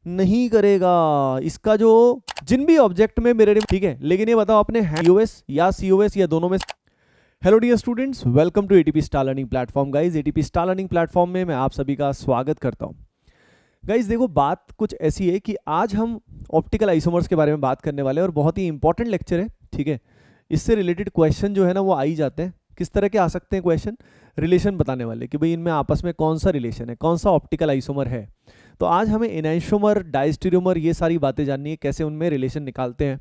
नहीं करेगा। इसका जो जिन भी ऑब्जेक्ट में मिरर, ठीक है, लेकिन ये बताओ आपने यूएस या सीओएस या दोनों में। Hello dear students, welcome to ATP star learning platform. Guys, ATP star learning platform में मैं आप सभी का स्वागत करता हूं। गाइज देखो, बात कुछ ऐसी है कि आज हम ऑप्टिकल आइसोमर्स के बारे में बात करने वाले हैं और बहुत ही इंपॉर्टेंट लेक्चर है, ठीक है। इससे रिलेटेड क्वेश्चन जो है ना वो आ ही जाते हैं। किस तरह के आ सकते हैं क्वेश्चन? रिलेशन बताने वाले कि भाई इनमें आपस में कौन सा रिलेशन है, कौन सा ऑप्टिकल आइसोमर है। तो आज हमें एनाइसोमर, डायस्टेरियोमर, ये सारी बातें जाननी है, कैसे उनमें रिलेशन निकालते हैं।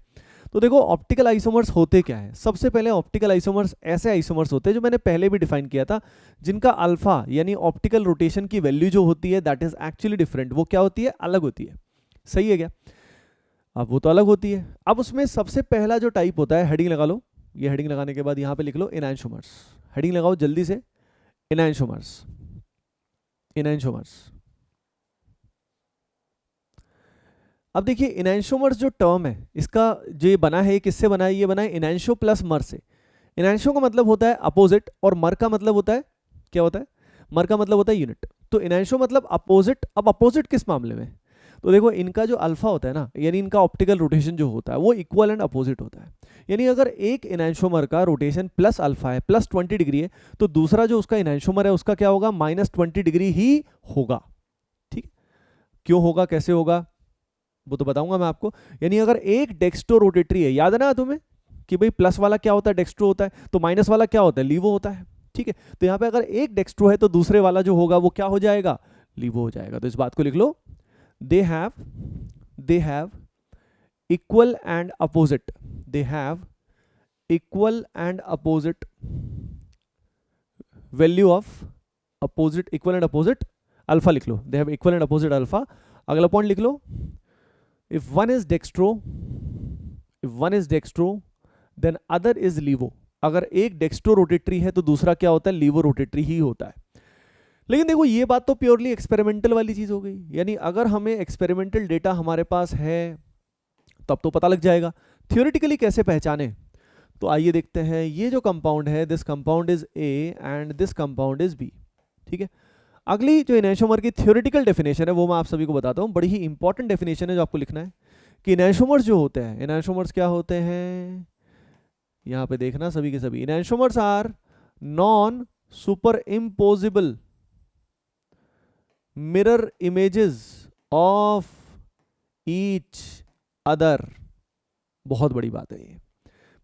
तो देखो, ऑप्टिकल आइसोमर्स होते क्या है। सबसे पहले ऑप्टिकल आइसोमर्स ऐसे आइसोमर्स होते हैं जो मैंने पहले भी डिफाइन किया था, जिनका अल्फा यानी ऑप्टिकल रोटेशन की वैल्यू जो होती है दैट इज एक्चुअली डिफरेंट। वो क्या होती है? अलग होती है। सही है क्या? अब वो तो अलग होती है। अब उसमें सबसे पहला जो टाइप होता है, हेडिंग लगा लो। ये हेडिंग लगाने के बाद यहाँ पे लिख लो एनाइसोमर्स। हेडिंग लगाओ जल्दी से, एनाइसोमर्स। एनाइसोमर्स। अब देखिए, एनाइसोमर्स जो टर्म है, इसका जो ये बना है, ये किससे बना है? ये बना है एनाइसो प्लस मर से। एनाइसो का मतलब होता है अपोजिट और मर का मतलब होता है, क्या होता है? मर का मतलब होता है यूनिट। तो एनाइसो मतलब अपोजिट। अब अपोजिट किस मामले में? तो देखो, इनका जो अल्फा होता है ना, यानी इनका ऑप्टिकल रोटेशन जो होता है वो इक्वल एंड अपोजिट होता है। यानी अगर एक एनाइसोमर का रोटेशन प्लस अल्फा है, प्लस 20 डिग्री है, तो दूसरा जो उसका एनाइसोमर है उसका क्या होगा? माइनस 20 डिग्री ही होगा। ठीक है, क्यों होगा, कैसे होगा, वो तो बताऊंगा मैं आपको। यानी अगर एक डेक्स्ट्रो रोटेटरी है, याद है ना तुम्हें कि भाई प्लस वाला क्या होता है? डेक्स्ट्रो होता है। तो माइनस वाला क्या होता है? लीवो होता है। ठीक है, तो यहाँ पे अगर एक डेक्स्ट्रो है तो दूसरे वाला जो होगा वो क्या हो जाएगा? लीवो हो जाएगा। तो इस बात को लिख लो, they have equal and opposite, they have equal and opposite value of opposite, equal and opposite alpha लिख लो, they have equal and opposite alpha। अगला पॉइंट लिख लो, if one is dextro then other is levo। अगर एक dextro rotatory है तो दूसरा क्या होता है? लीवो रोटेटरी ही होता है। लेकिन देखो, ये बात तो प्योरली एक्सपेरिमेंटल वाली चीज हो गई। यानी अगर हमें एक्सपेरिमेंटल डेटा हमारे पास है तब तो पता लग जाएगा। थियोरेटिकली कैसे पहचाने? तो आइए देखते हैं। ये जो कंपाउंड है, this compound is A and this compound is B. ठीक है, अगली जो एनाइसोमर की थियोरेटिकल डेफिनेशन है वो मैं आप सभी को बताता हूँ। बड़ी ही इंपॉर्टेंट डेफिनेशन है जो आपको लिखना है कि एनाइसोमर्स जो होते हैं, एनाइसोमर्स क्या होते हैं? यहाँ पे देखना सभी के सभी, enantiomers are non superimposable mirror images of each other। बहुत बड़ी बात है ये,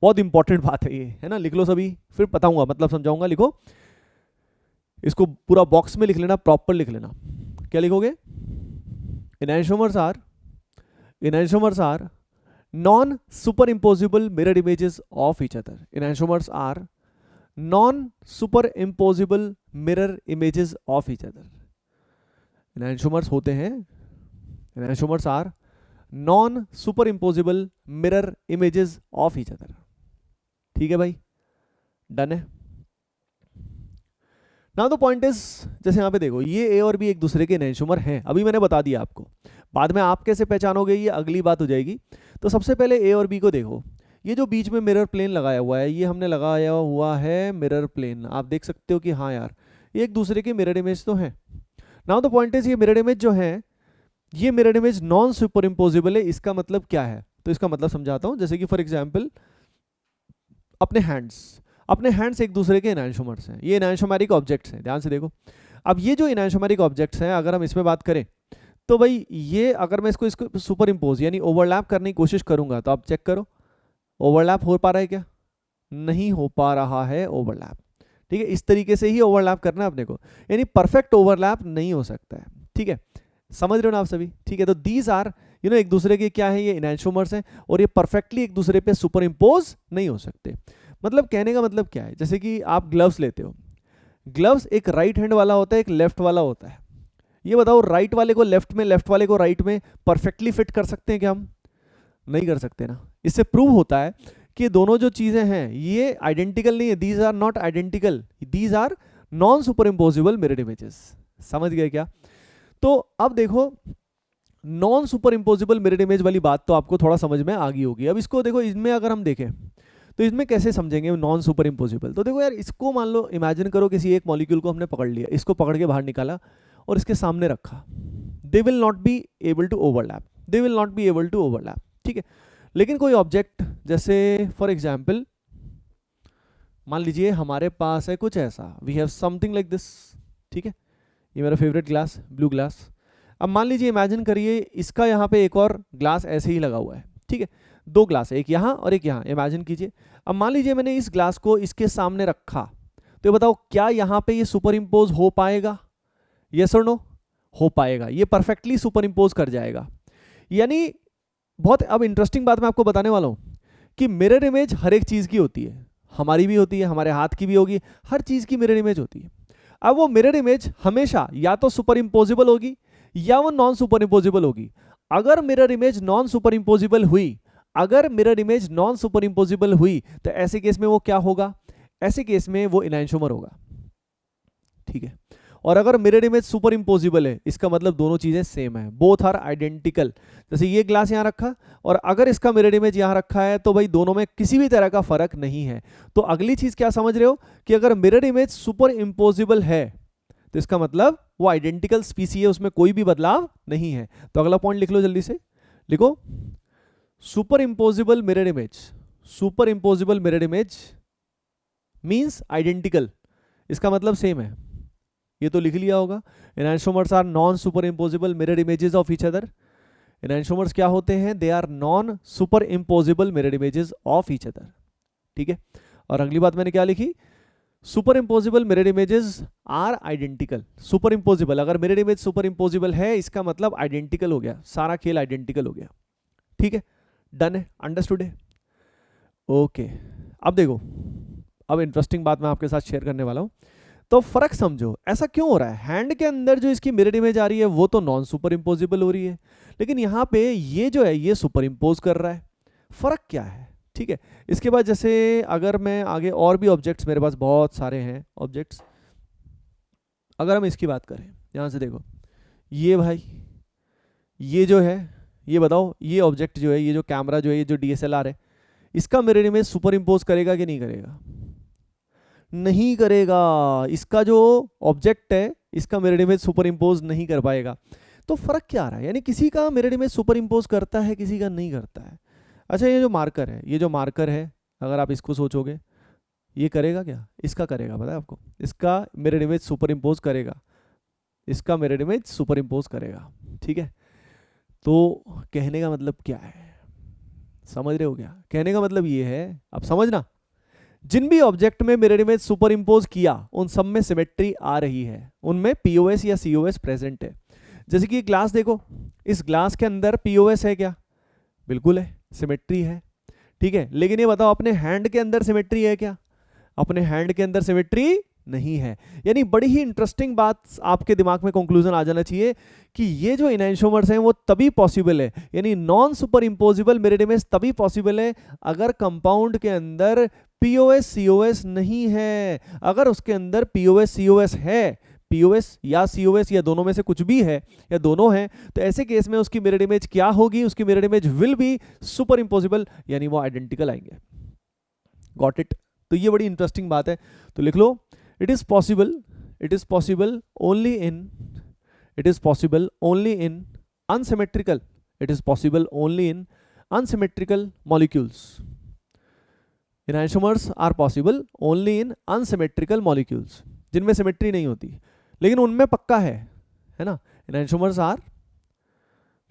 बहुत इंपॉर्टेंट बात है ये, है ना। लिख लो सभी, फिर बताऊंगा, मतलब समझाऊंगा। लिखो, इसको पूरा बॉक्स में लिख लेना, प्रॉपर लिख लेना। क्या लिखोगे? Enantiomers are non superimposable mirror images of each other. Enantiomers are non superimposable mirror images of each other. Enantiomers होते हैं, enantiomers are non superimposable mirror images of each other. ठीक है भाई, done है। Now the point is, जैसे यहाँ पे देखो, ये ए और बी एक दूसरे के एनाइसोमर हैं, अभी मैंने बता दिया आपको। बाद में आप कैसे पहचानोगे ये अगली बात हो जाएगी। तो सबसे पहले ए और बी को देखो। ये जो बीच में मिरर प्लेन लगाया हुआ है, ये हमने लगाया हुआ है मिरर प्लेन। आप देख सकते हो कि हाँ यार, ये एक दूसरे के मिरर इमेज तो हैं। नाउ द पॉइंट इज, ये मिरर इमेज जो है, ये mirror image non superimposable है। इसका मतलब क्या है? तो इसका मतलब समझाता हूं। जैसे कि फॉर एग्जांपल, अपने हैंड्स एक दूसरे के एनाइसोमर्स हैं, ये एनाइसोमेरिक ऑब्जेक्ट्स हैं। ध्यान से देखो, अब ये जो एनाइसोमेरिक ऑब्जेक्ट्स हैं, अगर हम इसमें बात करें तो भाई ये, अगर मैं इसको सुपर इम्पोज यानी ओवरलैप करने की कोशिश करूंगा, तो आप चेक करो ओवरलैप हो पा रहा है क्या? नहीं हो पा रहा है ओवरलैप। ठीक है, इस तरीके से ही ओवरलैप करना है अपने को, यानी परफेक्ट ओवरलैप नहीं हो सकता है। ठीक है, समझ रहे हो ना आप सभी? ठीक है, तो दीज आर एक दूसरे के क्या है? ये एनाइसोमर्स हैं और ये परफेक्टली एक दूसरे पे सुपर इम्पोज नहीं हो सकते। मतलब कहने का मतलब क्या है? जैसे कि आप ग्लव्स लेते हो, ग्लव्स एक राइट हैंड वाला होता है, एक लेफ्ट वाला होता है। ये बताओ, राइट वाले को लेफ्ट में, लेफ्ट वाले को राइट में परफेक्टली फिट कर सकते हैं क्या हम? नहीं कर सकते ना। इससे प्रूव होता है कि दोनों जो चीजें हैं ये आइडेंटिकल नहीं है। These are not identical, these are non superimposable mirror images. समझ गए क्या? तो अब देखो, non superimposable mirror image वाली बात तो आपको थोड़ा समझ में आ गई होगी। अब इसको देखो, इसमें अगर हम देखें तो इसमें कैसे समझेंगे नॉन सुपर इम्पोजिबल? तो देखो यार, इसको मान लो, इमेजिन करो किसी एक मॉलिक्यूल को हमने पकड़ लिया, इसको पकड़ के बाहर निकाला और इसके सामने रखा। They will not be able to overlap, they will not be able to overlap, ठीक है। लेकिन कोई ऑब्जेक्ट, जैसे फॉर एग्जाम्पल मान लीजिए हमारे पास है कुछ ऐसा, we have something like this, ठीक है, ये मेरा फेवरेट ग्लास, ब्लू ग्लास। अब मान लीजिए इमेजिन करिए इसका यहाँ पे एक और ग्लास ऐसे ही लगा हुआ है, ठीक है, दो ग्लास है, एक यहाँ और एक यहाँ, इमेजिन कीजिए। अब मान लीजिए मैंने इस ग्लास को इसके सामने रखा, तो ये बताओ क्या यहाँ पे ये सुपर इम्पोज हो पाएगा? यस और नो? हो पाएगा, ये परफेक्टली सुपर इम्पोज कर जाएगा। यानी बहुत अब इंटरेस्टिंग बात मैं आपको बताने वाला हूँ कि मिरर इमेज हर एक चीज़ की होती है, हमारी भी होती है, हमारे हाथ की भी होगी, हर चीज़ की मिरर इमेज होती है। अब वो मिरर इमेज हमेशा या तो सुपर इम्पोजिबल होगी या वो नॉन सुपर इम्पोजिबल होगी। अगर mirror image non super imposable हुई, अगर mirror image non super imposable हुई तो ऐसे केस में वो क्या होगा? ऐसे केस में वो इनैंशोमर होगा, ठीक है। और अगर मिरर इमेज सुपर इम्पोजिबल है, इसका मतलब दोनों चीजें सेम है, बोथ आर आइडेंटिकल। जैसे ये ग्लास यहाँ रखा और अगर इसका मिरर इमेज यहाँ रखा है तो भाई दोनों में किसी भी तरह का फर्क नहीं है। तो अगली चीज क्या समझ रहे हो कि अगर मिरर इमेज सुपर इम्पोजिबल है तो इसका मतलब वो आइडेंटिकल स्पीसी है, उसमें कोई भी बदलाव नहीं है। तो अगला पॉइंट लिख लो, जल्दी से लिखो, superimposable mirror image, superimposable mirror image means identical, इसका मतलब सेम है, ये तो लिख लिया होगा। Enantiomers are non superimposable mirror images of each other. Enantiomers क्या होते हैं? They are non superimposable mirror images of each other, ठीक है। और अगली बात मैंने क्या लिखी? Superimposable mirror images are identical. Superimposable, अगर मिरर इमेज सुपर इम्पोजिबल है इसका मतलब आइडेंटिकल हो गया, सारा खेल आइडेंटिकल हो गया, ठीक है। डन है, अंडरस्टूड है, ओके। अब देखो, अब इंटरेस्टिंग बात मैं आपके साथ शेयर करने वाला हूं, तो फर्क समझो ऐसा क्यों हो रहा है। हैंड के अंदर जो इसकी मिरर इमेज आ रही है वो तो नॉन सुपर इम्पोजिबल हो रही है, लेकिन यहाँ पे ये जो है ये सुपर इम्पोज कर रहा है। फर्क क्या है, ठीक है। इसके बाद जैसे अगर मैं आगे और भी ऑब्जेक्ट्स, मेरे पास बहुत सारे हैं ऑब्जेक्ट्स, अगर हम इसकी बात करें, यहाँ से देखो ये भाई, ये जो है, ये बताओ ये ऑब्जेक्ट जो है, ये जो कैमरा जो है, ये जो DSLR है, इसका मिरर इमेज सुपर इम्पोज करेगा कि नहीं करेगा? नहीं करेगा। इसका जो ऑब्जेक्ट है इसका मिरर इमेज सुपर इम्पोज नहीं कर पाएगा। तो फर्क क्या आ रहा है? यानी किसी का मिरर इमेज सुपर इम्पोज करता है, किसी का नहीं करता है। अच्छा, ये जो मार्कर है, ये जो मार्कर है, अगर आप इसको सोचोगे ये करेगा क्या? इसका करेगा, पता है आपको, इसका मिरर इमेज सुपर इम्पोज करेगा, इसका मिरर इमेज सुपर इम्पोज करेगा, ठीक है। तो कहने का मतलब क्या है, समझ रहे हो क्या? कहने का मतलब ये है, अब समझना, जिन भी ऑब्जेक्ट में मिरर इमेज सुपर इम्पोज किया उन सब में सिमेट्री आ रही है, उनमें POS या COS प्रेजेंट है। जैसे कि ग्लास देखो, इस ग्लास के अंदर POS है क्या? बिल्कुल है, सिमेट्री है, ठीक है। लेकिन ये बताओ अपने हैंड के अंदर सिमेट्री है क्या? अपने हैंड के अंदर सिमेट्री नहीं है। यानी बड़ी ही इंटरेस्टिंग बात आपके दिमाग में कंक्लूजन आ जाना चाहिए कि ये जो इनैंशोमर्स हैं वो तभी पॉसिबल है, यानी non superimposable mirror image तभी पॉसिबल है अगर कंपाउंड के अंदर POS COS नहीं है। अगर उसके अंदर POS COS है, POS या COS या दोनों में से कुछ भी है या दोनों हैं, तो ऐसे केस में उसकी मिरर इमेज क्या होगी? उसकी mirror image will be super imposable, यानी वो आइडेंटिकल आएंगे। Got it? तो ये बड़ी इंटरेस्टिंग बात है, तो लिख लो, it is possible only in unsymmetrical, it is possible only in unsymmetrical molecules. Enantiomers are possible only in unsymmetrical molecules, जिनमें सिमेट्री नहीं होती, लेकिन उनमें पक्का है ना। Enantiomers are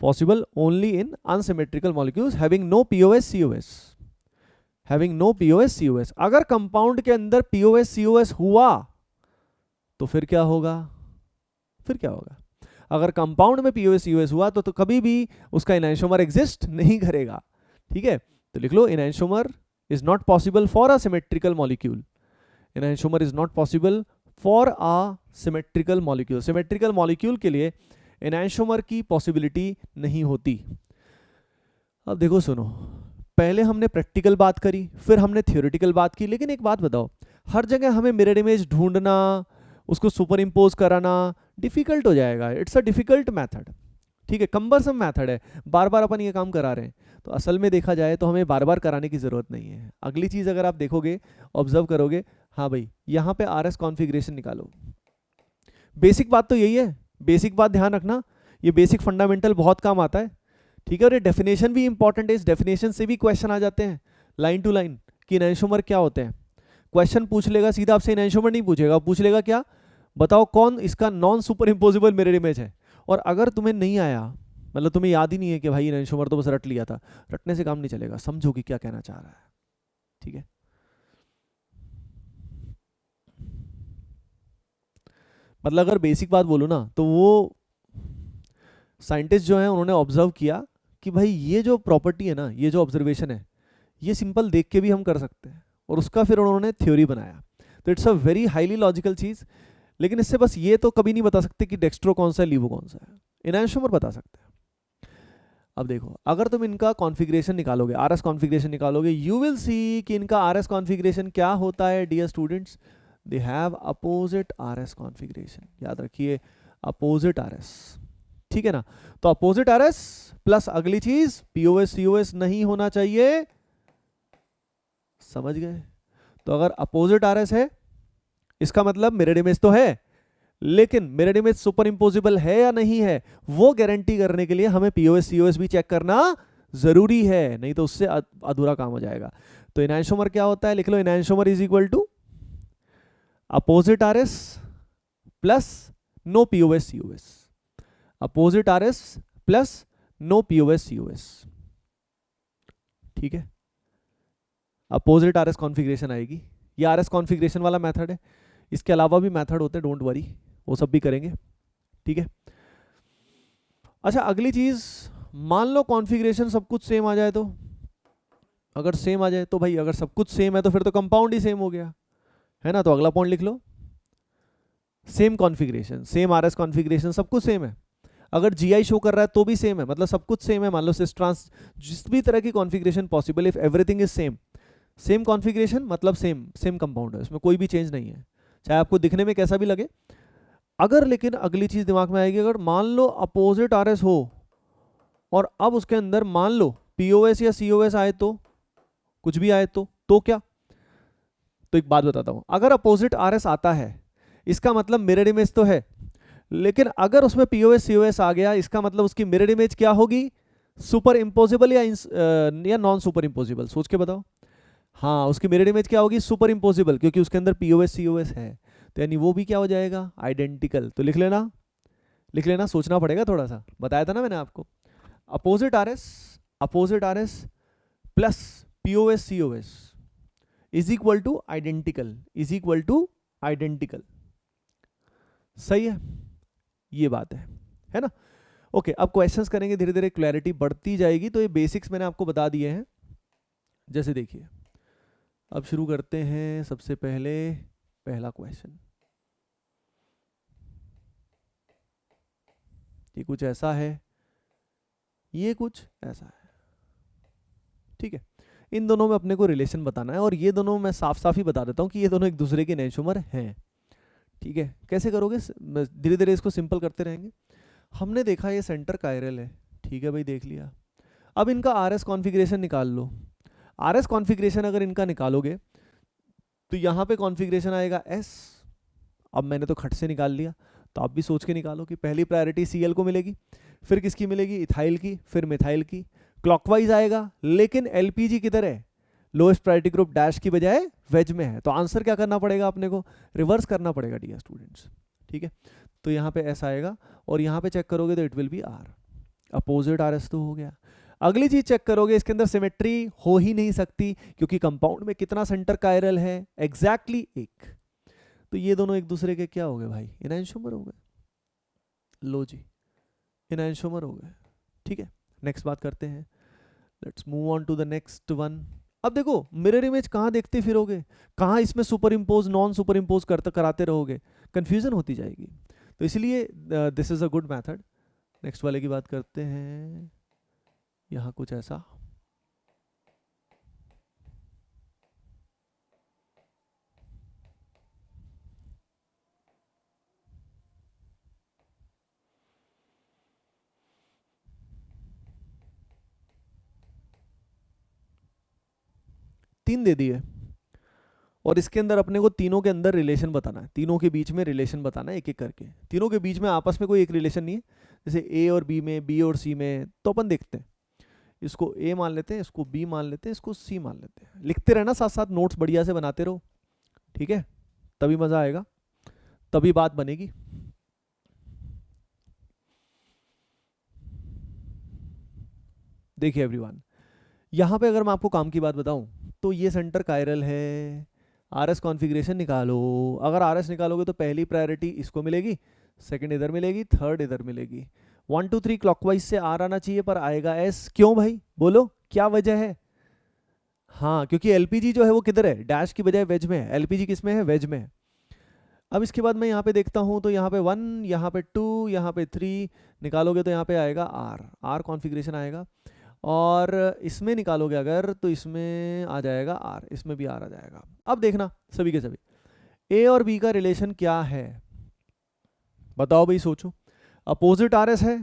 possible only in unsymmetrical molecules having no POS COS, having no POS COS। अगर compound के अंदर POS COS हुआ तो फिर क्या होगा? फिर क्या होगा? अगर कंपाउंड में POS COS हुआ तो कभी भी उसका इनैंशोमर एग्जिस्ट नहीं करेगा, ठीक है। तो लिख लो, enantiomer is not possible for a symmetrical molecule, enantiomer is not possible for a symmetrical molecule. Symmetrical molecule के लिए इनैंशोमर की पॉसिबिलिटी नहीं होती। अब देखो, सुनो, पहले हमने प्रैक्टिकल बात करी, फिर हमने थ्योरेटिकल बात की, लेकिन एक बात बताओ, हर जगह हमें मिरर इमेज ढूंढना, उसको सुपर इम्पोज कराना डिफिकल्ट हो जाएगा। इट्स अ डिफिकल्ट मेथड, ठीक है, कम्बरसम मेथड है, बार बार अपन ये काम करा रहे हैं। तो असल में देखा जाए तो हमें बार बार कराने की जरूरत नहीं है। अगली चीज अगर आप देखोगे, ऑब्जर्व करोगे, हाँ भाई यहाँ पे RS कॉन्फ़िगरेशन निकालो। बेसिक बात तो यही है, बेसिक बात ध्यान रखना, ये बेसिक फंडामेंटल बहुत काम आता है, ठीक है। और ये डेफिनेशन भी इंपॉर्टेंट है, इस डेफिनेशन से भी क्वेश्चन आ जाते हैं लाइन टू लाइन कि इनैंशोमर क्या होते हैं। क्वेश्चन पूछ लेगा सीधा आपसे, इनैंशोमर नहीं पूछेगा, पूछ लेगा क्या, बताओ कौन इसका non superimposable mirror image है। और अगर तुम्हें नहीं आया, मतलब तुम्हें याद ही नहीं है कि भाई इनैंशोमर तो बस रट लिया था, रटने से काम नहीं चलेगा, समझो कि क्या कहना चाह रहा है, ठीक है। मतलब अगर बेसिक बात बोलूँ ना, तो वो साइंटिस्ट जो है उन्होंने ऑब्जर्व किया कि भाई ये जो प्रॉपर्टी है ना, ये जो ऑब्जर्वेशन है, ये सिंपल देख के भी हम कर सकते हैं, और उसका फिर उन्होंने थ्योरी बनाया। तो it's a very highly logical चीज़। लेकिन इससे बस ये तो कभी नहीं बता सकते कि डेक्स्ट्रो कौन सा है, लीवो कौन सा है, इनैंशोमर बता सकते हैं। अब देखो, अगर तुम इनका कॉन्फ़िगरेशन निकालोगे, आरएस कॉन्फ़िगरेशन निकालोगे, यू विल सी कि इनका आरएस कॉन्फ़िगरेशन क्या होता है dear students, they have opposite RS configuration, याद रखिए अपोजिट आरएस, ठीक है ना। तो अपोजिट आरएस प्लस अगली चीज पीओएस सीओएस नहीं होना चाहिए, समझ गए। तो अगर अपोजिट आरएस है, इसका मतलब मिरर इमेज तो है, लेकिन मिरर इमेज सुपर इंपोजिबल है या नहीं है, वो गारंटी करने के लिए हमें पीओएस सीओएस भी चेक करना जरूरी है, नहीं तो उससे अधूरा काम हो जाएगा। तो इनैंशोमर क्या होता है, लिख लो, enantiomer is equal to opposite RS plus no POS COS, opposite RS plus no POS COS, ठीक है। अपोजिट आरएस कॉन्फ़िगरेशन आएगी, ये आरएस कॉन्फ़िगरेशन वाला मेथड है, इसके अलावा भी मेथड होते हैं, डोंट वरी, वो सब भी करेंगे, ठीक है। अच्छा, अगली चीज, मान लो कॉन्फ़िगरेशन सब कुछ सेम आ जाए तो, अगर सेम आ जाए तो भाई, अगर सब कुछ सेम है तो फिर तो कंपाउंड ही सेम हो गया, है ना। तो अगला पॉइंट लिख लो, same configuration, same RS configuration, सब कुछ सेम है। अगर जीआई शो कर रहा है तो भी सेम है, मतलब सब कुछ सेम है। मान लो सिस ट्रांस, जिस भी तरह की configuration possible, if everything is same, same configuration मतलब सेम सेम कंपाउंड है, उसमें कोई भी चेंज नहीं है, चाहे आपको दिखने में कैसा भी लगे। अगर लेकिन अगली चीज दिमाग में आएगी, अगर मान लो अपोजिट आरएस हो और अब उसके अंदर मान लो पीओएस या सीओएस आए, तो कुछ भी आए तो क्या। तो एक बात बताता हूं, अगर अपोजिट आरएस आता है इसका मतलब मिरर इमेज तो है, लेकिन अगर उसमें पीओएस सीओएस आ गया, इसका मतलब उसकी मिरर इमेज क्या होगी, सुपर इंपोजिबल या नॉन सुपर इंपोजिबल, सोच के बताओ। हाँ, उसकी मिरर इमेज क्या होगी, सुपर इंपोजिबल, क्योंकि उसके अंदर पीओएस सीओएस है, तो यानी वो भी क्या हो जाएगा, आइडेंटिकल। तो लिख लेना, लिख लेना, सोचना पड़ेगा थोड़ा सा, बताया था ना मैंने आपको। Opposite R S plus POS COS is equal two identical, is equal two identical, सही है, ये बात है ना। ओके, अब क्वेश्चंस करेंगे, धीरे धीरे क्लैरिटी बढ़ती जाएगी। तो ये बेसिक्स मैंने आपको बता दिए हैं। जैसे देखिए, अब शुरू करते हैं, सबसे पहले पहला क्वेश्चन, ये कुछ ऐसा है, ये कुछ ऐसा है, ठीक है। इन दोनों में अपने को रिलेशन बताना है, और ये दोनों मैं साफ साफ ही बता देता हूँ कि ये दोनों एक दूसरे के इनैंशोमर हैं, ठीक है। कैसे करोगे, धीरे धीरे इसको सिंपल करते रहेंगे। हमने देखा ये सेंटर कायरल है, ठीक है भाई, देख लिया। अब इनका आरएस कॉन्फ़िगरेशन निकाल लो। आरएस कॉन्फ़िगरेशन अगर इनका निकालोगे तो यहाँ पे कॉन्फ़िगरेशन आएगा एस। अब मैंने तो खट से निकाल लिया, तो आप भी सोच के निकालो कि पहली प्रायोरिटी सीएल को मिलेगी, फिर किसकी मिलेगी, इथाइल की, फिर मिथाइल की, क्लॉकवाइज आएगा। लेकिन एलपीजी किधर है, लोएस्ट प्रायोरिटी ग्रुप डैश की बजाय वेज में है, तो आंसर क्या करना पड़ेगा अपने को, रिवर्स करना पड़ेगा डियर स्टूडेंट्स, ठीक है। तो यहाँ पे एस आएगा, और यहाँ पे चेक करोगे तो it will be R, opposite R S तो हो गया। अगली चीज चेक करोगे, इसके अंदर सिमेट्री हो ही नहीं सकती, क्योंकि कंपाउंड में कितना सेंटर कायरल है, एग्जैक्टली एक। तो ये दोनों एक दूसरे के क्या हो गए भाई, इनैंशोमर हो गए, लो जी, इनैंशोमर हो गए, ठीक है। नेक्स्ट बात करते हैं, let's move on to the next one. अब देखो, मिरर इमेज कहाँ देखते फिरोगे, कहाँ इसमें superimpose non superimpose करते कराते रहोगे, कंफ्यूजन होती जाएगी। तो इसलिए this is a good method. Next वाले की बात करते हैं, यहाँ कुछ ऐसा, तीन दे दिए, और इसके अंदर अपने को तीनों के अंदर रिलेशन बताना है, तीनों के बीच में रिलेशन बताना है एक एक करके। तीनों के बीच में आपस में कोई एक रिलेशन नहीं है, जैसे ए और बी में, बी और सी में, तो अपन देखते हैं। इसको ए मान लेते हैं, इसको बी मान लेते हैं, इसको सी मान लेते हैं। लिखते रहना साथ साथ, नोट्स बढ़िया से बनाते रहो, ठीक है, तभी मजा आएगा, तभी बात बनेगी। देखिए एवरीवन, यहाँ पे अगर मैं आपको काम की बात बताऊं तो ये सेंटर कायरल है, आरएस कॉन्फ़िगरेशन निकालो। अगर आरएस निकालोगे तो पहली प्रायोरिटी इसको मिलेगी, सेकंड इधर मिलेगी, थर्ड इधर मिलेगी। 1 2 3 क्लॉकवाइज से आर आना चाहिए पर आएगा एस, क्यों भाई बोलो क्या वजह है? हाँ, क्योंकि एलपीजी जो है वो किधर है, डैश की बजाय वेज में है। एलपीजी किस में है, वेज में है। अब इसके बाद मैं यहाँ पे देखता हूँ तो यहाँ पे 1, यहाँ पे 2, यहाँ पे 3 निकालोगे तो यहाँ पे आएगा आर, आर कॉन्फ़िगरेशन आएगा। और इसमें निकालोगे अगर तो इसमें आ जाएगा आर, इसमें भी आर आ जाएगा। अब देखना सभी के सभी ए और बी का रिलेशन क्या है, बताओ भाई, सोचो। अपोजिट आर एस है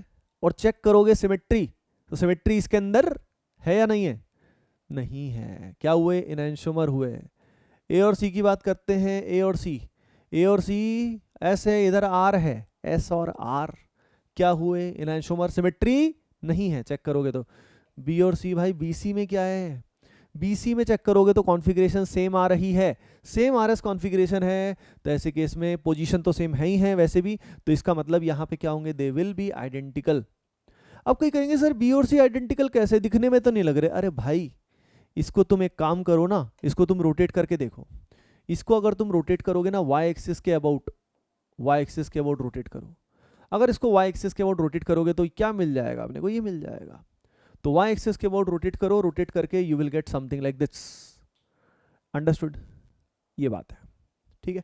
और चेक करोगे सिमेट्री, तो सिमेट्री इसके अंदर है या नहीं है? नहीं है। क्या हुए, इनैंशोमर हुए। ए और सी की बात करते हैं, ए और सी, ए और सी एस है, इधर आर है, एस और आर क्या हुए, इनैंशोमर, सिमेट्री नहीं है। चेक करोगे तो बी और सी, भाई बीसी में क्या है, बीसी में चेक करोगे तो कॉन्फ़िगरेशन सेम आ रही है, सेम आरएस कॉन्फ़िगरेशन है, तो ऐसे केस में पोजीशन तो सेम है ही है वैसे भी, तो इसका मतलब यहाँ पे क्या होंगे, दे विल बी आइडेंटिकल। अब कोई कहेंगे सर बी और सी आइडेंटिकल कैसे, दिखने में तो नहीं लग रहे। अरे भाई इसको तुम एक काम करो ना, इसको तुम रोटेट करके देखो। इसको अगर तुम रोटेट करोगे ना वाई एक्सिस के अबाउट, वाई एक्सिस के अबाउट रोटेट करो। अगर इसको वाई एक्सिस के अबाउट रोटेट करोगे तो क्या मिल जाएगा अपने को, ये मिल जाएगा। तो वाई एक्सिस के अबाउट रोटेट करो, रोटेट करके you will get something like this. Understood, ये बात है, ठीक है।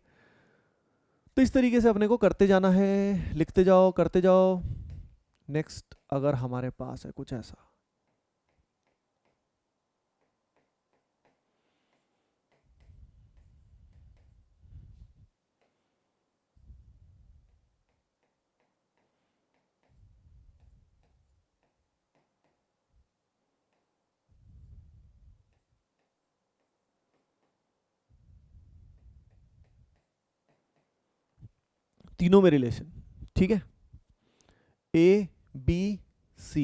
तो इस तरीके से अपने को करते जाना है, लिखते जाओ, करते जाओ। नेक्स्ट अगर हमारे पास है कुछ ऐसा, तीनों में रिलेशन, ठीक है, ए बी सी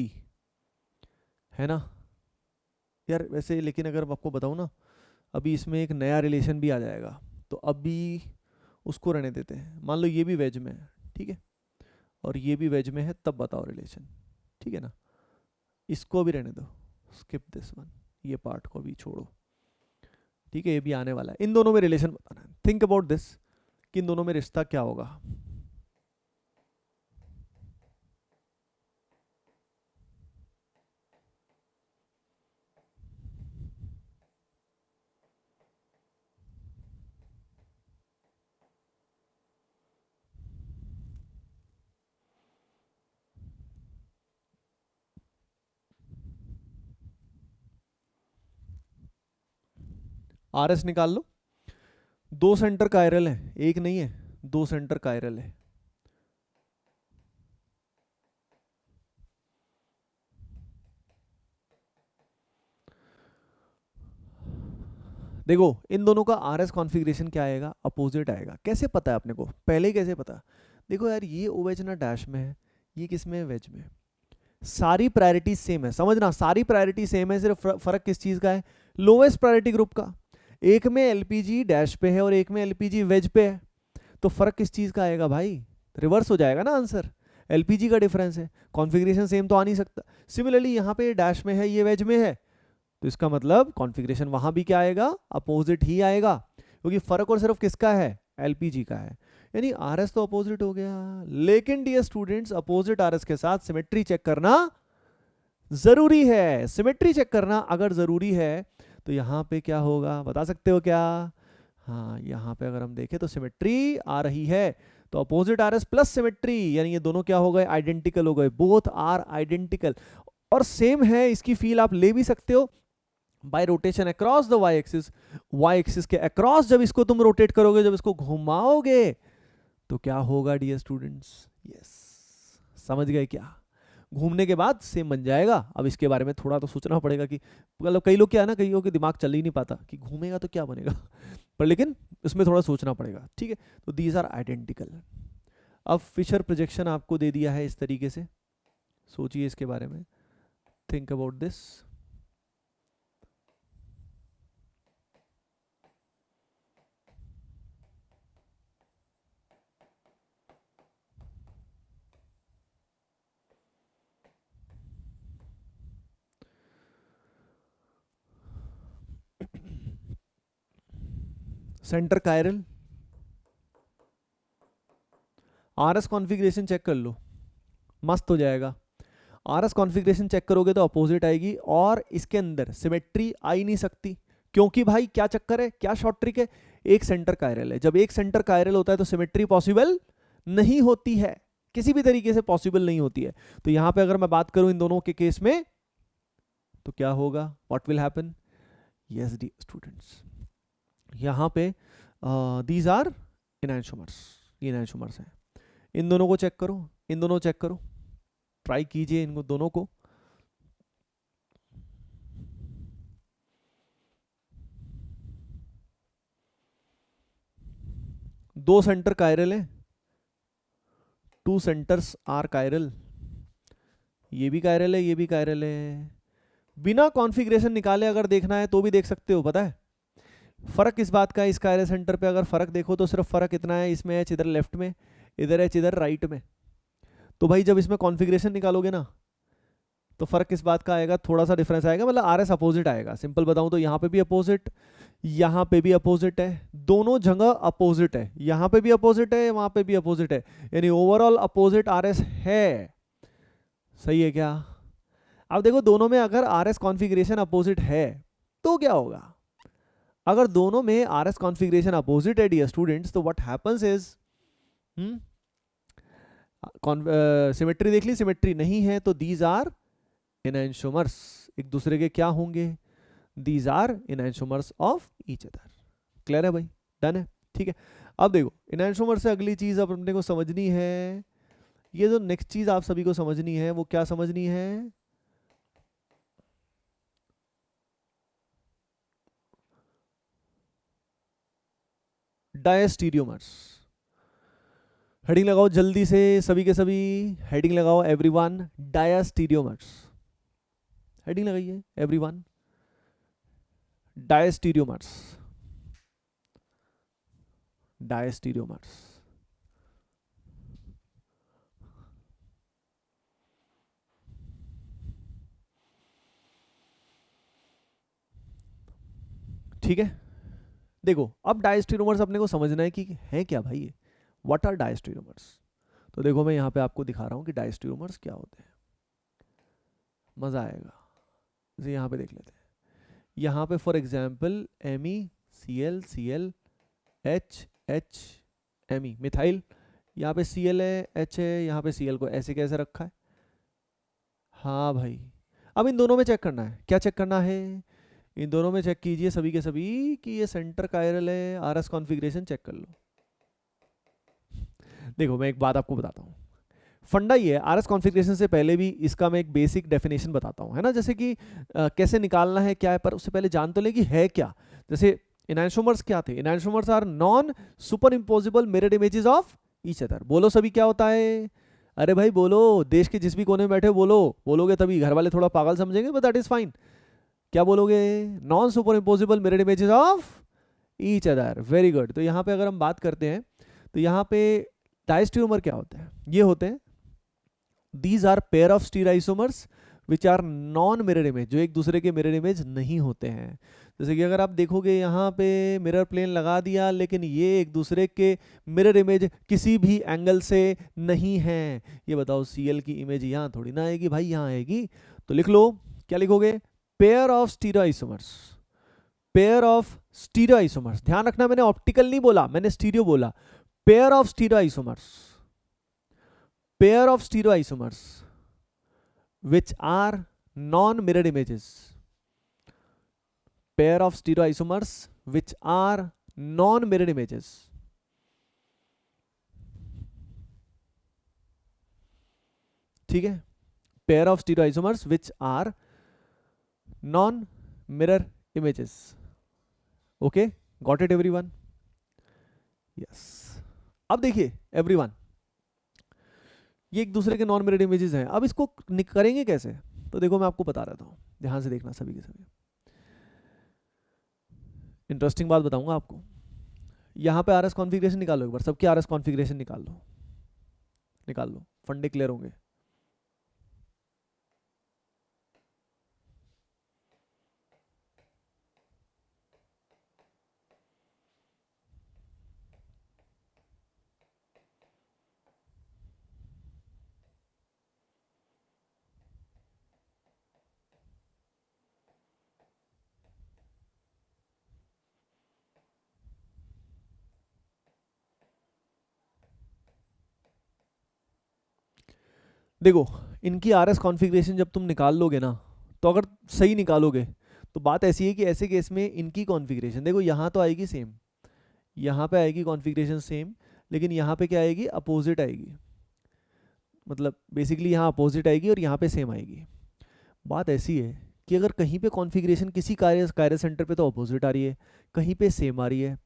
है ना यार। वैसे लेकिन अगर आपको बताऊं ना, अभी इसमें एक नया रिलेशन भी आ जाएगा, तो अभी उसको रहने देते हैं। मान लो ये भी वेज में है, ठीक है, और ये भी वेज में है, तब बताओ रिलेशन, ठीक है ना। इसको भी रहने दो, स्किप दिस वन, ये पार्ट को भी छोड़ो, ठीक है, ये भी आने वाला है। इन दोनों में रिलेशन बताना है, थिंक अबाउट दिस कि इन दोनों में रिश्ता क्या होगा। आर एस निकाल लो, दो सेंटर कायरल है, एक नहीं है, दो सेंटर कायरल है। देखो इन दोनों का आर एस कॉन्फ़िगरेशन क्या आएगा, अपोजिट आएगा। कैसे पता है अपने को, पहले ही कैसे पता? देखो यार ये ओ वेज ना डैश में है, ये किस में है, वेज में। सारी प्रायोरिटी सेम है, समझना सारी प्रायोरिटी सेम है, सिर्फ फर्क किस चीज का है, लोवेस्ट प्रायोरिटी ग्रुप का। एक में एलपीजी डैश पे है और एक में एलपीजी वेज पे है, तो फर्क किस चीज का आएगा भाई, रिवर्स हो जाएगा ना आंसर। एलपीजी का डिफरेंस है, कॉन्फ़िगरेशन सेम तो आ नहीं सकता। सिमिलरली यहाँ पे डैश में है, ये वेज में है, तो इसका मतलब कॉन्फ़िगरेशन वहां भी क्या आएगा, अपोजिट ही आएगा, क्योंकि फर्क और सिर्फ किसका है, एलपीजी का है। यानी आरएस तो अपोजिट हो गया। लेकिन डियर स्टूडेंट्स, अपोजिट आरएस के साथ सिमेट्री चेक करना जरूरी है। सिमेट्री चेक करना अगर जरूरी है तो यहाँ पे क्या होगा, बता सकते हो क्या? हाँ, यहाँ पे अगर हम देखें तो सिमेट्री आ रही है, तो अपोजिट आरएस प्लस सिमेट्री, यानी ये दोनों क्या हो गए, आइडेंटिकल हो गए। बोथ आर आइडेंटिकल और सेम है। इसकी फील आप ले भी सकते हो by rotation across the Y axis. Y axis के अक्रॉस जब इसको तुम रोटेट करोगे, जब इसको घुमाओगे, तो क्या होगा डियर स्टूडेंट्स, यस समझ गए क्या? घूमने के बाद सेम बन जाएगा। अब इसके बारे में थोड़ा तो सोचना पड़ेगा कि मतलब कई लोग क्या है ना, कई लोग के दिमाग चल ही नहीं पाता कि घूमेगा तो क्या बनेगा पर लेकिन इसमें थोड़ा सोचना पड़ेगा, ठीक है। तो दीज आर आइडेंटिकल। अब फिशर प्रोजेक्शन आपको दे दिया है इस तरीके से, सोचिए इसके बारे में, think about this. Centre chiral, RS configuration check कर लो, मस्त हो जाएगा। आरएस कॉन्फ़िगरेशन चेक करोगे तो अपोजिट आएगी, और इसके अंदर सिमेट्री आ ही नहीं सकती, क्योंकि भाई क्या चक्कर है, क्या शॉर्ट ट्रिक है, एक सेंटर कायरल है। जब एक सेंटर कायरल होता है तो सिमेट्री पॉसिबल नहीं होती है, किसी भी तरीके से पॉसिबल नहीं होती है। तो यहां पे अगर मैं बात करूं इन दोनों के केस में तो क्या होगा, what will happen, yes D students, यहां पे दीज आर इनैंशोमर्स, ये इनैंशोमर्स हैं। इन दोनों को चेक करो, इन दोनों चेक करो, ट्राई कीजिए इनको दोनों को। दो सेंटर कायरल है, टू सेंटर्स आर कायरल, ये भी कायरल है, ये भी कायरल है। बिना कॉन्फ़िगरेशन निकाले अगर देखना है तो भी देख सकते हो, पता है फर्क किस बात का है। इस कायरल सेंटर पे अगर फर्क देखो तो सिर्फ फर्क इतना है, इसमें एच इधर लेफ्ट में, इधर एच इधर राइट में। तो भाई जब इसमें कॉन्फ़िगरेशन निकालोगे ना तो फर्क किस बात का आएगा, थोड़ा सा डिफरेंस आएगा, मतलब आर एस अपोजिट आएगा। सिंपल बताऊं तो यहाँ पे भी अपोजिट, यहाँ पे भी अपोजिट है, दोनों जगह अपोजिट है, यहाँ पे भी अपोजिट है, वहां पे भी अपोजिट है, यानी ओवरऑल अपोजिट आर एस है। सही है क्या? अब देखो दोनों में अगर आर एस कॉन्फ़िगरेशन अपोजिट है तो क्या होगा, अगर दोनों में आर एस कॉन्फ़िगरेशन अपोजिट है डियर स्टूडेंट्स, तो व्हाट हैपेंस इज, सिमेट्री देख ली, सिमेट्री नहीं है तो दीज आर इनैंशोमर्स, एक दूसरे के क्या होंगे, these are enantiomers of each other. Clear है भाई, डन है, ठीक है। अब देखो इनैंशोमर से अगली चीज अब अपने को समझनी है, ये जो नेक्स्ट चीज आप सभी को समझनी है वो क्या समझनी है, डायस्टीरियोमर्स। हेडिंग लगाओ जल्दी से सभी के सभी, हेडिंग लगाओ एवरीवन, डायस्टीरियोमर्स, हेडिंग लगाइए एवरीवन, डायस्टीरियोमर्स, डायस्टीरियोमर्स। ठीक है, देखो अब डायस्टीरियोमर्स अपने को समझना है कि है क्या भाई ये, व्हाट आर डायस्टीरियोमर्स। तो देखो मैं यहाँ पे आपको दिखा रहा हूँ कि डायस्टीरियोमर्स क्या होते हैं, मज़ा आएगा। जैसे यहाँ पे देख लेते हैं, यहाँ पे for example MECl ClH Me methyl, यहाँ पे Cl है, H है, यहाँ पे Cl को ऐसे कैसे रखा है। हाँ भाई, अब इन दोनों में चेक करना है, क्या चेक करना है, इन दोनों में चेक कीजिए सभी के सभी कि ये सेंटर कायरल है, आरएस कॉन्फ़िगरेशन चेक कर लो। देखो मैं एक बात आपको बताता हूँ, फंडा ये है, आरएस कॉन्फ़िगरेशन से पहले भी इसका मैं एक बेसिक डेफिनेशन बताता हूँ, है ना, जैसे कि कैसे निकालना है क्या है, पर उससे पहले जान तो ले कि है क्या। जैसे इनैंशोमर्स क्या थे, enantiomers are non superimposable mirror images of each other. बोलो सभी क्या होता है, अरे भाई बोलो, देश के जिस भी कोने में बैठे बोलो, बोलोगे तभी, घर वाले थोड़ा पागल समझेंगे बट दैट इज फाइन। क्या बोलोगे, non superimposable mirror images of each other, very good. तो यहाँ पे अगर हम बात करते हैं तो यहाँ पे डायस्टीरियोमर क्या होते हैं, ये होते हैं these are pair of stereoisomers which are non mirror image, जो एक दूसरे के मिरर इमेज नहीं होते हैं। जैसे कि अगर आप देखोगे यहाँ पे मिरर प्लेन लगा दिया, लेकिन ये एक दूसरे के मिरर इमेज किसी भी एंगल से नहीं है। ये बताओ Cl की इमेज यहाँ थोड़ी ना आएगी भाई, यहाँ आएगी। तो लिख लो, क्या लिखोगे, pair of stereoisomers, pair of stereoisomers. ध्यान रखना मैंने ऑप्टिकल नहीं बोला, मैंने स्टीरियो बोला। Pair of stereoisomers, pair of stereoisomers which are non-mirror images, pair of stereoisomers which are non-mirror images। ठीक है, pair of stereoisomers which are non mirror images. Okay, got it everyone? Yes. अब देखिए everyone, ये एक दूसरे के non mirror images हैं। अब इसको करेंगे कैसे? तो देखो मैं आपको बता रहा हूँ, ध्यान से देखना सभी के सभी। इंटरेस्टिंग बात बताऊंगा आपको। यहाँ पे RS कॉन्फ़िगरेशन निकालो, एक बार सबकी RS कॉन्फ़िगरेशन निकाल लो, निकाल लो, फंडे क्लियर होंगे। देखो इनकी RS कॉन्फ़िगरेशन जब तुम निकाल लोगे ना, तो अगर सही निकालोगे तो बात ऐसी है कि ऐसे केस में इनकी कॉन्फ़िगरेशन देखो, यहाँ तो आएगी सेम, यहाँ पे आएगी कॉन्फ़िगरेशन सेम, लेकिन यहाँ पे क्या आएगी? अपोजिट आएगी। मतलब बेसिकली यहाँ अपोजिट आएगी और यहाँ पे सेम आएगी। बात ऐसी है कि अगर कहीं पे कॉन्फ़िगरेशन किसी कार्य सेंटर पे तो अपोजिट आ रही है, कहीं पे सेम आ रही है,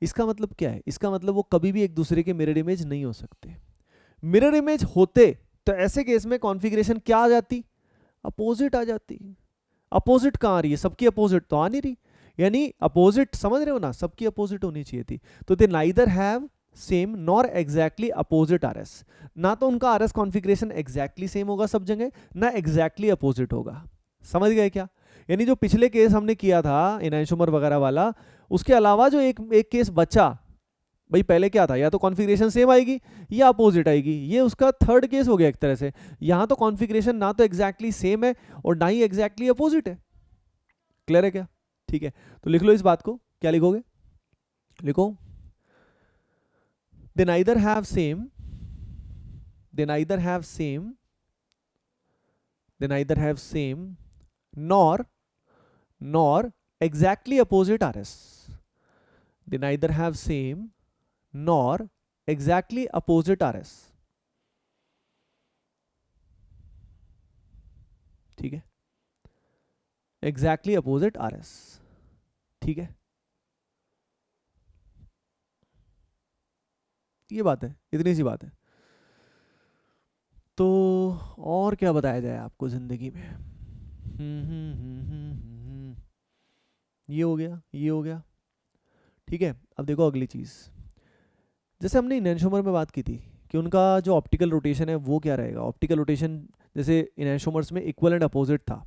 इसका मतलब क्या है? इसका मतलब वो कभी भी एक दूसरे के मिरर इमेज नहीं हो सकते। मिरर इमेज होते तो ऐसे केस में कॉन्फ़िगरेशन क्या आ जाती? अपोजिट आ जाती। अपोजिट कहाँ आ रही है? सबकी अपोजिट तो आ नहीं रही, यानी अपोजिट समझ रहे हो ना, सबकी अपोजिट होनी चाहिए थी। तो they neither have same nor exactly opposite RS, ना तो उनका RS कॉन्फ़िगरेशन एग्जैक्टली सेम होगा सब जगह, ना एग्जैक्टली अपोजिट होगा। समझ गए क्या? यानी जो पिछले केस हमने किया था एनाइसोमर वगैरह वाला, उसके अलावा जो एक केस बचा भाई, पहले क्या था? या तो कॉन्फ़िगरेशन सेम आएगी या अपोजिट आएगी, ये उसका थर्ड केस हो गया एक तरह से। यहाँ तो कॉन्फ़िगरेशन ना तो एग्जैक्टली सेम है और ना ही एग्जैक्टली अपोजिट है। क्लियर है क्या? ठीक है, तो लिख लो इस बात को। क्या लिखोगे? लिखो they neither have same they neither have same they neither have same nor exactly opposite RS. They neither have same nor exactly opposite RS. ठीक है, exactly opposite RS। ठीक है, ये बात है, इतनी सी बात है। तो और क्या बताया जाए आपको जिंदगी में? ये हो गया, ये हो गया। ठीक है, अब देखो अगली चीज़, जैसे हमने इनैंशोमर में बात की थी कि उनका जो ऑप्टिकल रोटेशन है वो क्या रहेगा। ऑप्टिकल रोटेशन जैसे इनैंशोमर्स में इक्वल एंड अपोजिट था,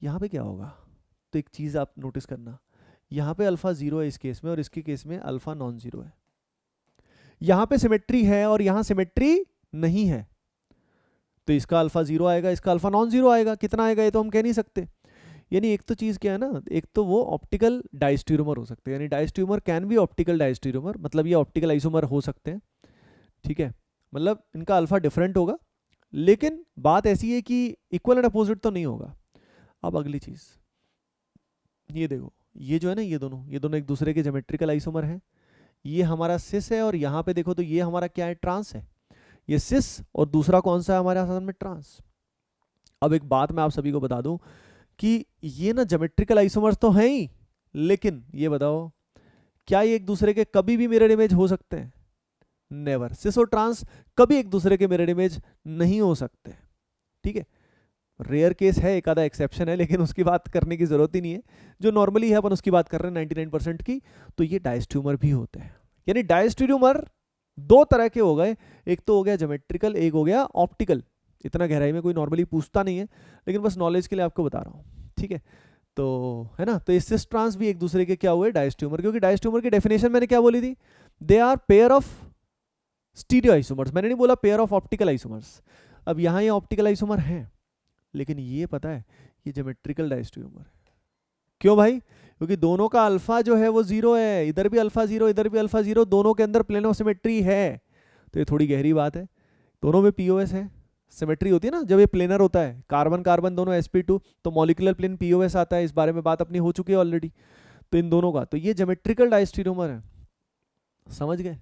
यहाँ पे क्या होगा? तो एक चीज़ आप नोटिस करना, यहाँ पे अल्फा 0 है इस केस में और इसके केस में अल्फा नॉन जीरो है। यहाँ पे सिमेट्री है और यहाँ सिमेट्री नहीं है, तो इसका अल्फा 0 आएगा, इसका अल्फा नॉन जीरो आएगा। कितना आएगा ये तो हम कह नहीं सकते। यानी एक तो चीज़ क्या है ना, एक तो वो ऑप्टिकल डायस्ट्यूमर हो सकते हैं, यानी डायस्ट्यूमर कैन बी ऑप्टिकल डायस्ट्यूमर, मतलब ये ऑप्टिकल आइसोमर हो सकते हैं। ठीक है, मतलब इनका अल्फा डिफरेंट होगा, लेकिन बात ऐसी है कि इक्वल एंड अपोजिट तो नहीं होगा। अब अगली चीज़ ये देखो, ये जो है ना, ये दोनों एक दूसरे के ज्योमेट्रिकल आइसोमर हैं। ये हमारा सिस है और यहाँ पे देखो तो ये हमारा क्या है? ट्रांस है। ये सिस और दूसरा कौन सा है हमारे साथ में? ट्रांस। अब एक बात मैं आप सभी को बता दूं कि ये ना ज्योमेट्रिकल आइसोमर्स तो हैं ही, लेकिन ये बताओ क्या ये एक दूसरे के कभी भी मिरर इमेज हो सकते हैं? नेवर। सिस और ट्रांस कभी एक दूसरे के मिरर इमेज नहीं हो सकते। ठीक है, रेयर केस है, एक आधा एक्सेप्शन है, लेकिन उसकी बात करने की जरूरत ही नहीं है। जो नॉर्मली है अपन उसकी बात कर रहे हैं 99% की। तो ये डायस्ट्यूमर भी होते हैं, यानी डायस्ट्यूमर दो तरह के हो गए, एक तो हो गया ज्योमेट्रिकल, एक हो गया ऑप्टिकल। इतना गहराई में कोई नॉर्मली पूछता नहीं है, लेकिन बस नॉलेज के लिए आपको बता रहा हूँ। ठीक है, तो है ना, तो सिस ट्रांस भी एक दूसरे के क्या हुए? डायस्ट्यूमर। क्योंकि डायस्ट्यूमर की डेफिनेशन मैंने क्या बोली थी? They are pair of stereo isomers, मैंने नहीं बोला पेयर ऑफ ऑप्टिकल आइसोमर्स। अब यहाँ ये ऑप्टिकल आइसोमर हैं, लेकिन ये पता है ये ज्योमेट्रिकल डायस्ट्यूमर है। क्यों भाई? क्योंकि दोनों का अल्फा जो है वो 0 है, इधर भी अल्फा 0, इधर भी अल्फा 0, दोनों के अंदर प्लेन ऑफ सिमेट्री है। तो ये थोड़ी गहरी बात है। दोनों में पीओएस है, सिमेट्री होती है ना जब ये प्लेनर होता है, कार्बन कार्बन दोनों sp2, तो मॉलिक्यूलर प्लेन पीओएस आता है। इस बारे में बात अपनी हो चुकी है ऑलरेडी। तो इन दोनों का, तो ये ज्योमेट्रिकल डायस्ट्यूमर है, समझ गए।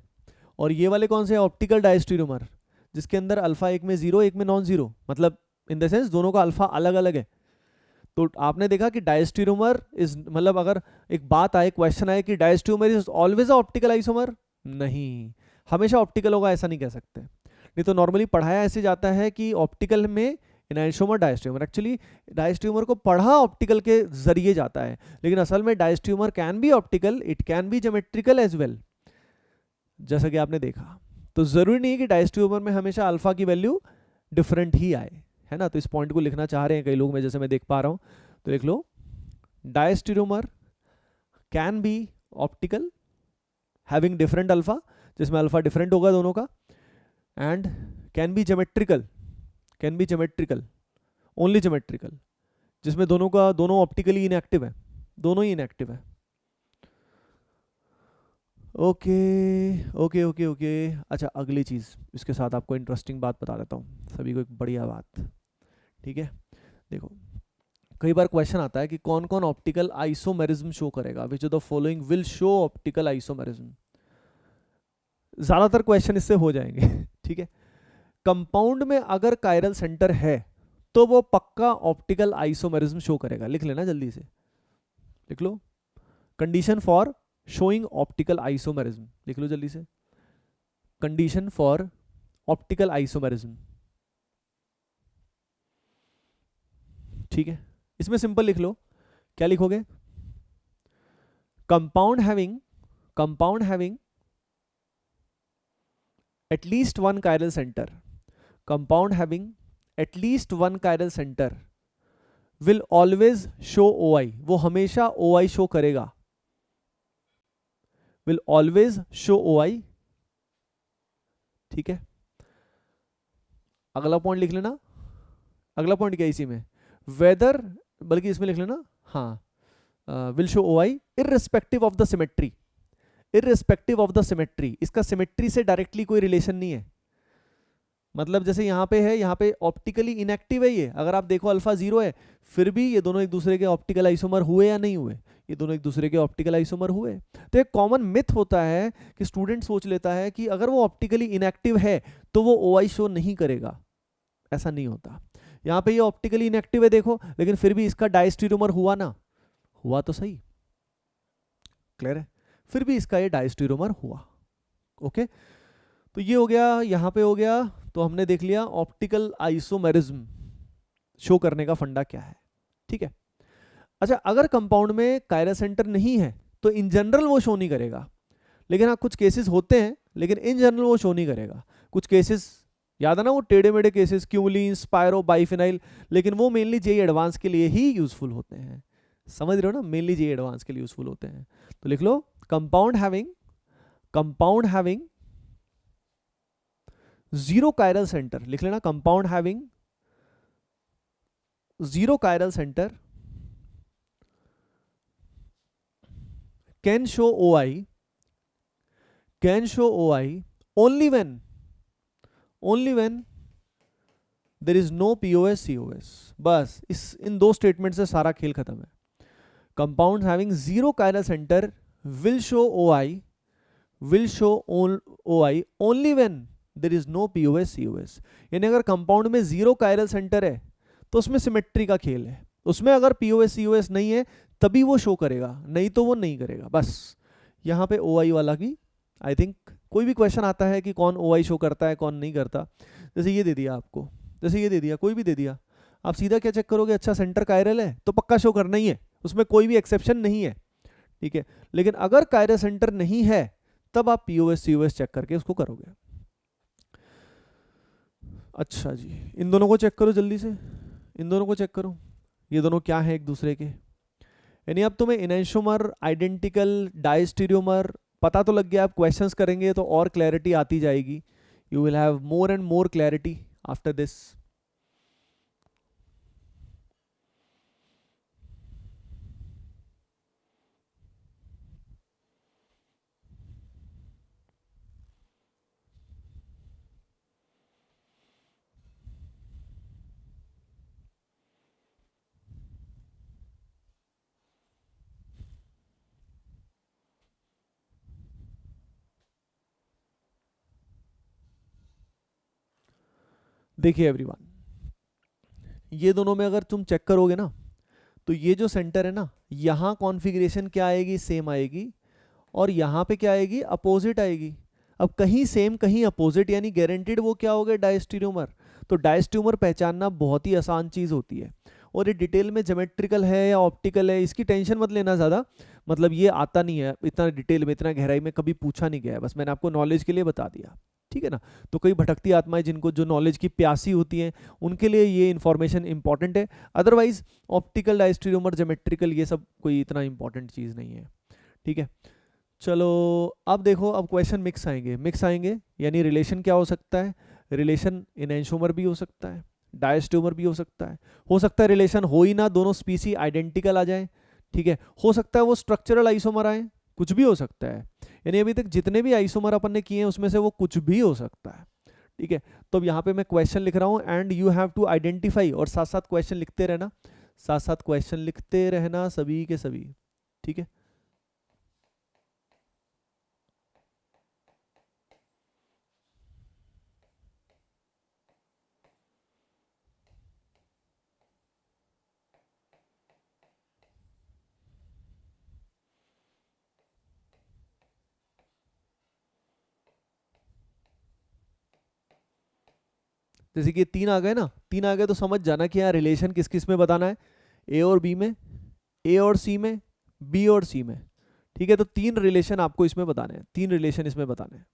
और ये वाले कौन से? ऑप्टिकल डायस्ट्यूमर, जिसके अंदर अल्फा एक में 0, एक में नॉन जीरो, मतलब इन द सेंस दोनों का अल्फा अलग अलग है। तो आपने देखा कि डायस्टीरियोमर इज, मतलब अगर एक बात आए, क्वेश्चन आए कि diastereomer is always a optical isomer, नहीं, हमेशा ऑप्टिकल होगा ऐसा नहीं कह सकते। नहीं तो नॉर्मली पढ़ाया ऐसे जाता है कि ऑप्टिकल में एनाइसोमर डायस्टीरियोमर, एक्चुअली डायस्टीरियोमर को पढ़ा ऑप्टिकल के जरिए जाता है, लेकिन असल में diastereomer can be optical, it can be geometrical as well, जैसा कि आपने देखा। तो जरूरी नहीं है कि डायस्टीरियोमर में हमेशा अल्फा की वैल्यू डिफरेंट ही आए, है ना। तो इस पॉइंट को लिखना चाह रहे हैं कई लोग, मैं जैसे मैं देख पा रहा हूं, तो लिख लो diastereomer can be optical having different alpha, जिसमें अल्फा डिफरेंट होगा दोनों का, and can be geometrical, can be geometrical, only geometrical, जिसमें दोनों ऑप्टिकली इनएक्टिव है, दोनों ही इनएक्टिव है। Okay okay okay okay. अच्छा, अगली चीज़, इसके साथ आपको इंटरेस्टिंग बात बता देता हूँ सभी को, एक बढ़िया बात, ठीक है। देखो, कई बार क्वेश्चन आता है कि कौन कौन ऑप्टिकल आइसोमेरिज्म शो करेगा, which of the following will show optical isomerism. ज़्यादातर क्वेश्चन इससे हो जाएंगे ठीक है। कंपाउंड में अगर कायरल सेंटर है तो वो पक्का ऑप्टिकल आइसोमेरिज्म शो करेगा, लिख लेना जल्दी से, लिख लो, condition for showing optical isomerism, लिख लो जल्दी से, कंडीशन फॉर ऑप्टिकल आइसोमेरिज्म, ठीक है। इसमें सिंपल लिख लो, क्या लिखोगे, compound having at least one chiral center, compound having at least one chiral center will always show OI, वो हमेशा OI शो करेगा, will always show OI, ठीक है। अगला पॉइंट लिख लेना, अगला पॉइंट क्या इसी में, वेदर, बल्कि इसमें लिख लेना, हाँ, will show OI irrespective of the symmetry, irrespective of the symmetry, इसका सिमेट्री से डायरेक्टली कोई रिलेशन नहीं है। मतलब जैसे यहाँ पे है, यहाँ पे ऑप्टिकली इनएक्टिव है ये, अगर आप देखो अल्फा 0 है, फिर भी ये दोनों एक दूसरे के ऑप्टिकल आइसोमर हुए या नहीं हुए, ये दोनों एक दूसरे के ऑप्टिकल आइसोमर हुए। तो एक कॉमन मिथ होता है कि स्टूडेंट सोच लेता है कि अगर वो ऑप्टिकली इनएक्टिव है तो वो OI शो नहीं करेगा, ऐसा नहीं होता। यहाँ पे ये ऑप्टिकली इनएक्टिव है देखो, लेकिन फिर भी इसका डायस्टीरियोमर हुआ ना, हुआ तो सही, क्लियर है, फिर भी इसका ये डायस्टीरियोमर हुआ, ओके। तो ये हो गया, यहाँ पे हो गया, तो हमने देख लिया ऑप्टिकल आइसोमेरिज्म शो करने का फंडा क्या है, ठीक है। अच्छा, अगर कंपाउंड में कायरल सेंटर नहीं है तो इन जनरल वो शो नहीं करेगा, लेकिन हाँ कुछ केसेस होते हैं, लेकिन इन जनरल वो शो नहीं करेगा। कुछ केसेस याद है ना, वो टेढ़े मेढ़े केसेस, क्यूलिन, स्पायरो, बाइफिनाइल, लेकिन वो मेनली जेई एडवांस के लिए ही यूजफुल होते हैं, समझ रहे हो ना, मेनली जेई एडवांस के लिए यूजफुल होते हैं। तो लिख लो, compound having zero chiral centre, लिख लेना, compound having zero chiral centre can show OI only when there is no POS COS, बस इन दो स्टेटमेंट से सारा खेल खत्म है। Compound having zero chiral centre will show OI only when there is no POS COS, यानी अगर compound में जीरो कायरल सेंटर है तो उसमें सिमेट्री का खेल है, उसमें अगर POS COS नहीं है तभी वो शो करेगा, नहीं तो वो नहीं करेगा। बस यहाँ पे OI वाला की, आई थिंक कोई भी क्वेश्चन आता है कि कौन OI शो करता है कौन नहीं करता, जैसे ये दे दिया आपको, जैसे ये दे दिया, कोई भी दे दिया, आप सीधा क्या चेक करोगे, अच्छा सेंटर कायरल है तो पक्का शो करना ही है, उसमें कोई भी एक्सेप्शन नहीं है, ठीक है। लेकिन अगर कायरल सेंटर नहीं है तब आप POS COS चेक करके उसको करोगे। अच्छा जी, इन दोनों को चेक करो जल्दी से, इन दोनों को चेक करो, ये दोनों क्या है एक दूसरे के, यानी अब तुम्हें एनेंटियोमर, आइडेंटिकल, डायस्टीरियोमर पता तो लग गया। आप क्वेश्चंस करेंगे तो और क्लैरिटी आती जाएगी, you will have more and more clarity after this. देखिए एवरीवन, ये दोनों में अगर तुम चेक करोगे ना, तो ये जो सेंटर है ना, यहाँ कॉन्फ़िगरेशन क्या आएगी, सेम आएगी, और यहाँ पे क्या आएगी, अपोजिट आएगी। अब कहीं सेम कहीं अपोजिट, यानी गारंटीड वो क्या हो गए, डायस्टीरियोमर। तो डायस्टीरियोमर पहचानना बहुत ही आसान चीज़ होती है, और ये डिटेल में ज्योमेट्रिकल है या ऑप्टिकल है इसकी टेंशन मत लेना ज़्यादा, मतलब ये आता नहीं है इतना डिटेल में, इतना गहराई में कभी पूछा नहीं गया है, बस मैंने आपको नॉलेज के लिए बता दिया, ठीक है ना। तो कई भटकती आत्माएं जिनको जो नॉलेज की प्यासी होती हैं उनके लिए ये इन्फॉर्मेशन इंपॉर्टेंट है, अदरवाइज ऑप्टिकल, डायस्टीरियोमर, ज्योमेट्रिकल ये सब कोई इतना इंपॉर्टेंट चीज़ नहीं है, ठीक है। चलो अब देखो, अब क्वेश्चन मिक्स आएंगे, मिक्स आएंगे यानी रिलेशन क्या हो सकता है, रिलेशन इनैंशोमर भी हो सकता है, डायस्टोमर भी हो सकता है रिलेशन हो ही ना, दोनों स्पीसी आइडेंटिकल आ जाए, ठीक है। हो सकता है वो स्ट्रक्चरल आइसोमर आए, कुछ भी हो सकता है, यानी अभी तक जितने भी आइसोमर अपन ने किए हैं उसमें से वो कुछ भी हो सकता है, ठीक है। तो अब यहाँ पे मैं क्वेश्चन लिख रहा हूँ and you have to identify, और साथ साथ क्वेश्चन लिखते रहना, साथ साथ क्वेश्चन लिखते रहना सभी के सभी, ठीक है। जैसे कि 3 आ गए ना, 3 आ गए तो समझ जाना कि यहाँ रिलेशन किस किस में बताना है, ए और बी में, ए और सी में, बी और सी में, ठीक है। तो 3 रिलेशन आपको इसमें बताने हैं, 3 रिलेशन इसमें बताने हैं।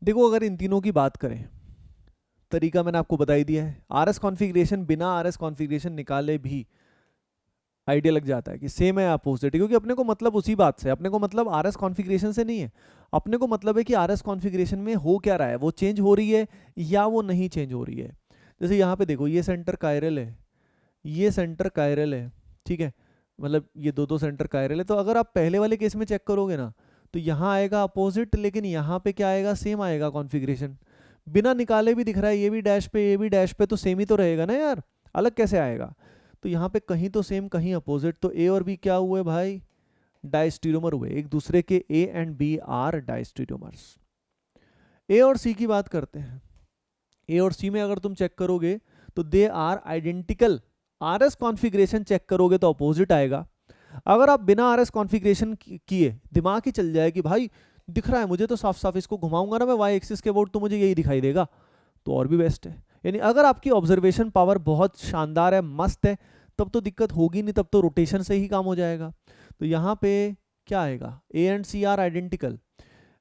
देखो अगर इन तीनों की बात करें, तरीका मैंने आपको बता ही दिया है, आर एस कॉन्फ़िगरेशन बिना आर एस कॉन्फ़िगरेशन निकाले भी आइडिया लग जाता है कि सेम है अपोजिट, क्योंकि अपने को मतलब उसी बात से, अपने को मतलब आर एस कॉन्फ़िगरेशन से नहीं है, अपने को मतलब है कि आर एस कॉन्फ़िगरेशन में हो क्या रहा है, वो चेंज हो रही है या वो नहीं चेंज हो रही है। जैसे यहाँ पे देखो, ये सेंटर कायरल है, ये सेंटर कायरल है, ठीक है, मतलब ये दो दो सेंटर कायरल है। तो अगर आप पहले वाले केस में चेक करोगे ना, तो यहाँ आएगा अपोजिट, लेकिन यहाँ पे क्या आएगा, सेम आएगा कॉन्फ़िगरेशन, बिना निकाले भी दिख रहा है, ये भी डैश पे ये भी डैश पे, तो सेम ही तो रहेगा ना यार, अलग कैसे आएगा। तो यहाँ पे कहीं तो सेम कहीं अपोजिट, तो ए और बी क्या हुए भाई, डायस्टीरियोमर हुए, एक दूसरे के A and B are diastereomers. A और सी की बात करते हैं, ए और सी में अगर तुम चेक करोगे तो they are identical, R S configuration check करोगे तो अपोजिट आएगा। अगर आप बिना आर एस कॉन्फ़िगरेशन किए, दिमाग ही चल जाए कि भाई दिख रहा है मुझे तो साफ साफ, इसको घुमाऊंगा ना मैं वाई एक्सिस के बोर्ड तो मुझे यही दिखाई देगा, तो और भी बेस्ट है। यानी अगर आपकी ऑब्जर्वेशन पावर बहुत शानदार है, मस्त है, तब तो दिक्कत होगी नहीं, तब तो रोटेशन से ही काम हो जाएगा। तो यहाँ पे क्या आएगा, A and C are identical,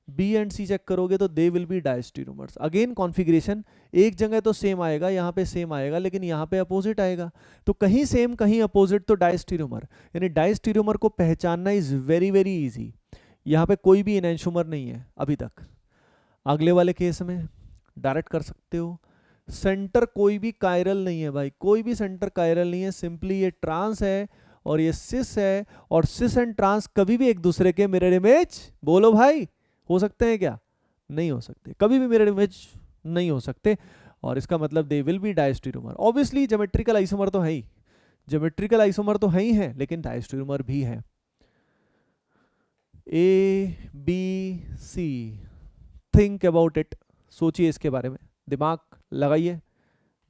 B and C check करोगे तो they will be diastereomers. Again configuration एक जगह तो सेम आएगा, यहाँ पे सेम आएगा, लेकिन यहाँ पे अपोजिट आएगा। तो कहीं सेम कहीं अपोजिट, तो डायस्टीरोमर। यानी डायस्टीरोमर को पहचानना इज वेरी वेरी इजी। यहाँ पे कोई भी एनेंटियोमर नहीं है अभी तक। अगले वाले केस में डायरेक्ट कर सकते हो। सेंटर कोई भी कायरल नहीं है भाई, कोई भी सेंटर कायरल नहीं है, सिंपली ये ट्रांस है और ये सिस है, और सिस एंड ट्रांस कभी भी एक दूसरे के मिरर इमेज, बोलो भाई, हो सकते हैं क्या? नहीं हो सकते, कभी भी मिरर इमेज नहीं हो सकते। और इसका मतलब they will be diastereomer. Obviously geometrical isomer तो है ही, ज्योमेट्रिकल आइसोमर तो है ही है, लेकिन डायस्टीरोमर भी है। A B C, think about it, सोचिए इसके बारे में, दिमाग लगाइए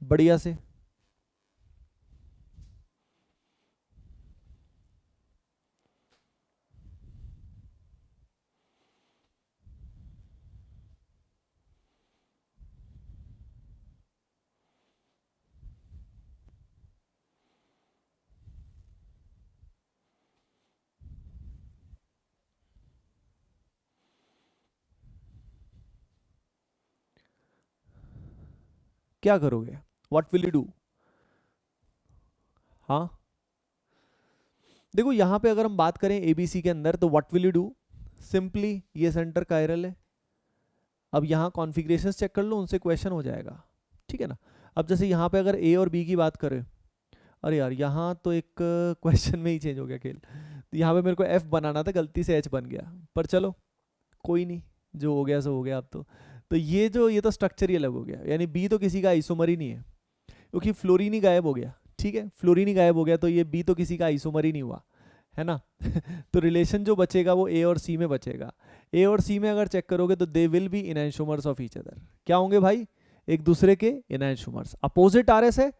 बढ़िया से। क्या करोगे? What will you do? हाँ देखो, यहां पे अगर हम बात करें एबीसी के अंदर, तो what will you do? Simply ये सेंटर कायरल है। अब यहाँ कॉन्फ़िगरेशन चेक कर लो, उनसे क्वेश्चन हो जाएगा, ठीक है ना। अब जैसे यहाँ पे अगर ए और बी की बात करें, अरे यार यहाँ तो एक क्वेश्चन में ही चेंज हो गया खेल। तो यहाँ पे मेरे को एफ बनाना था, गलती से एच बन गया, पर चलो कोई नहीं, जो हो गया सो हो गया। अब तो ये तो स्ट्रक्चर ही अलग हो गया, यानी बी तो किसी का आइसोमर ही नहीं है, क्योंकि फ्लोरीन ही गायब हो गया, ठीक है, फ्लोरीन ही गायब हो गया, तो ये बी तो किसी का आइसोमर ही नहीं हुआ, है ना। तो रिलेशन जो बचेगा वो ए और सी में बचेगा। ए और सी में अगर चेक करोगे तो they will be enantiomers of each other. क्या होंगे भाई? एक दूसरे के इनैंशियोमर्स। अपोजिट आरएस है,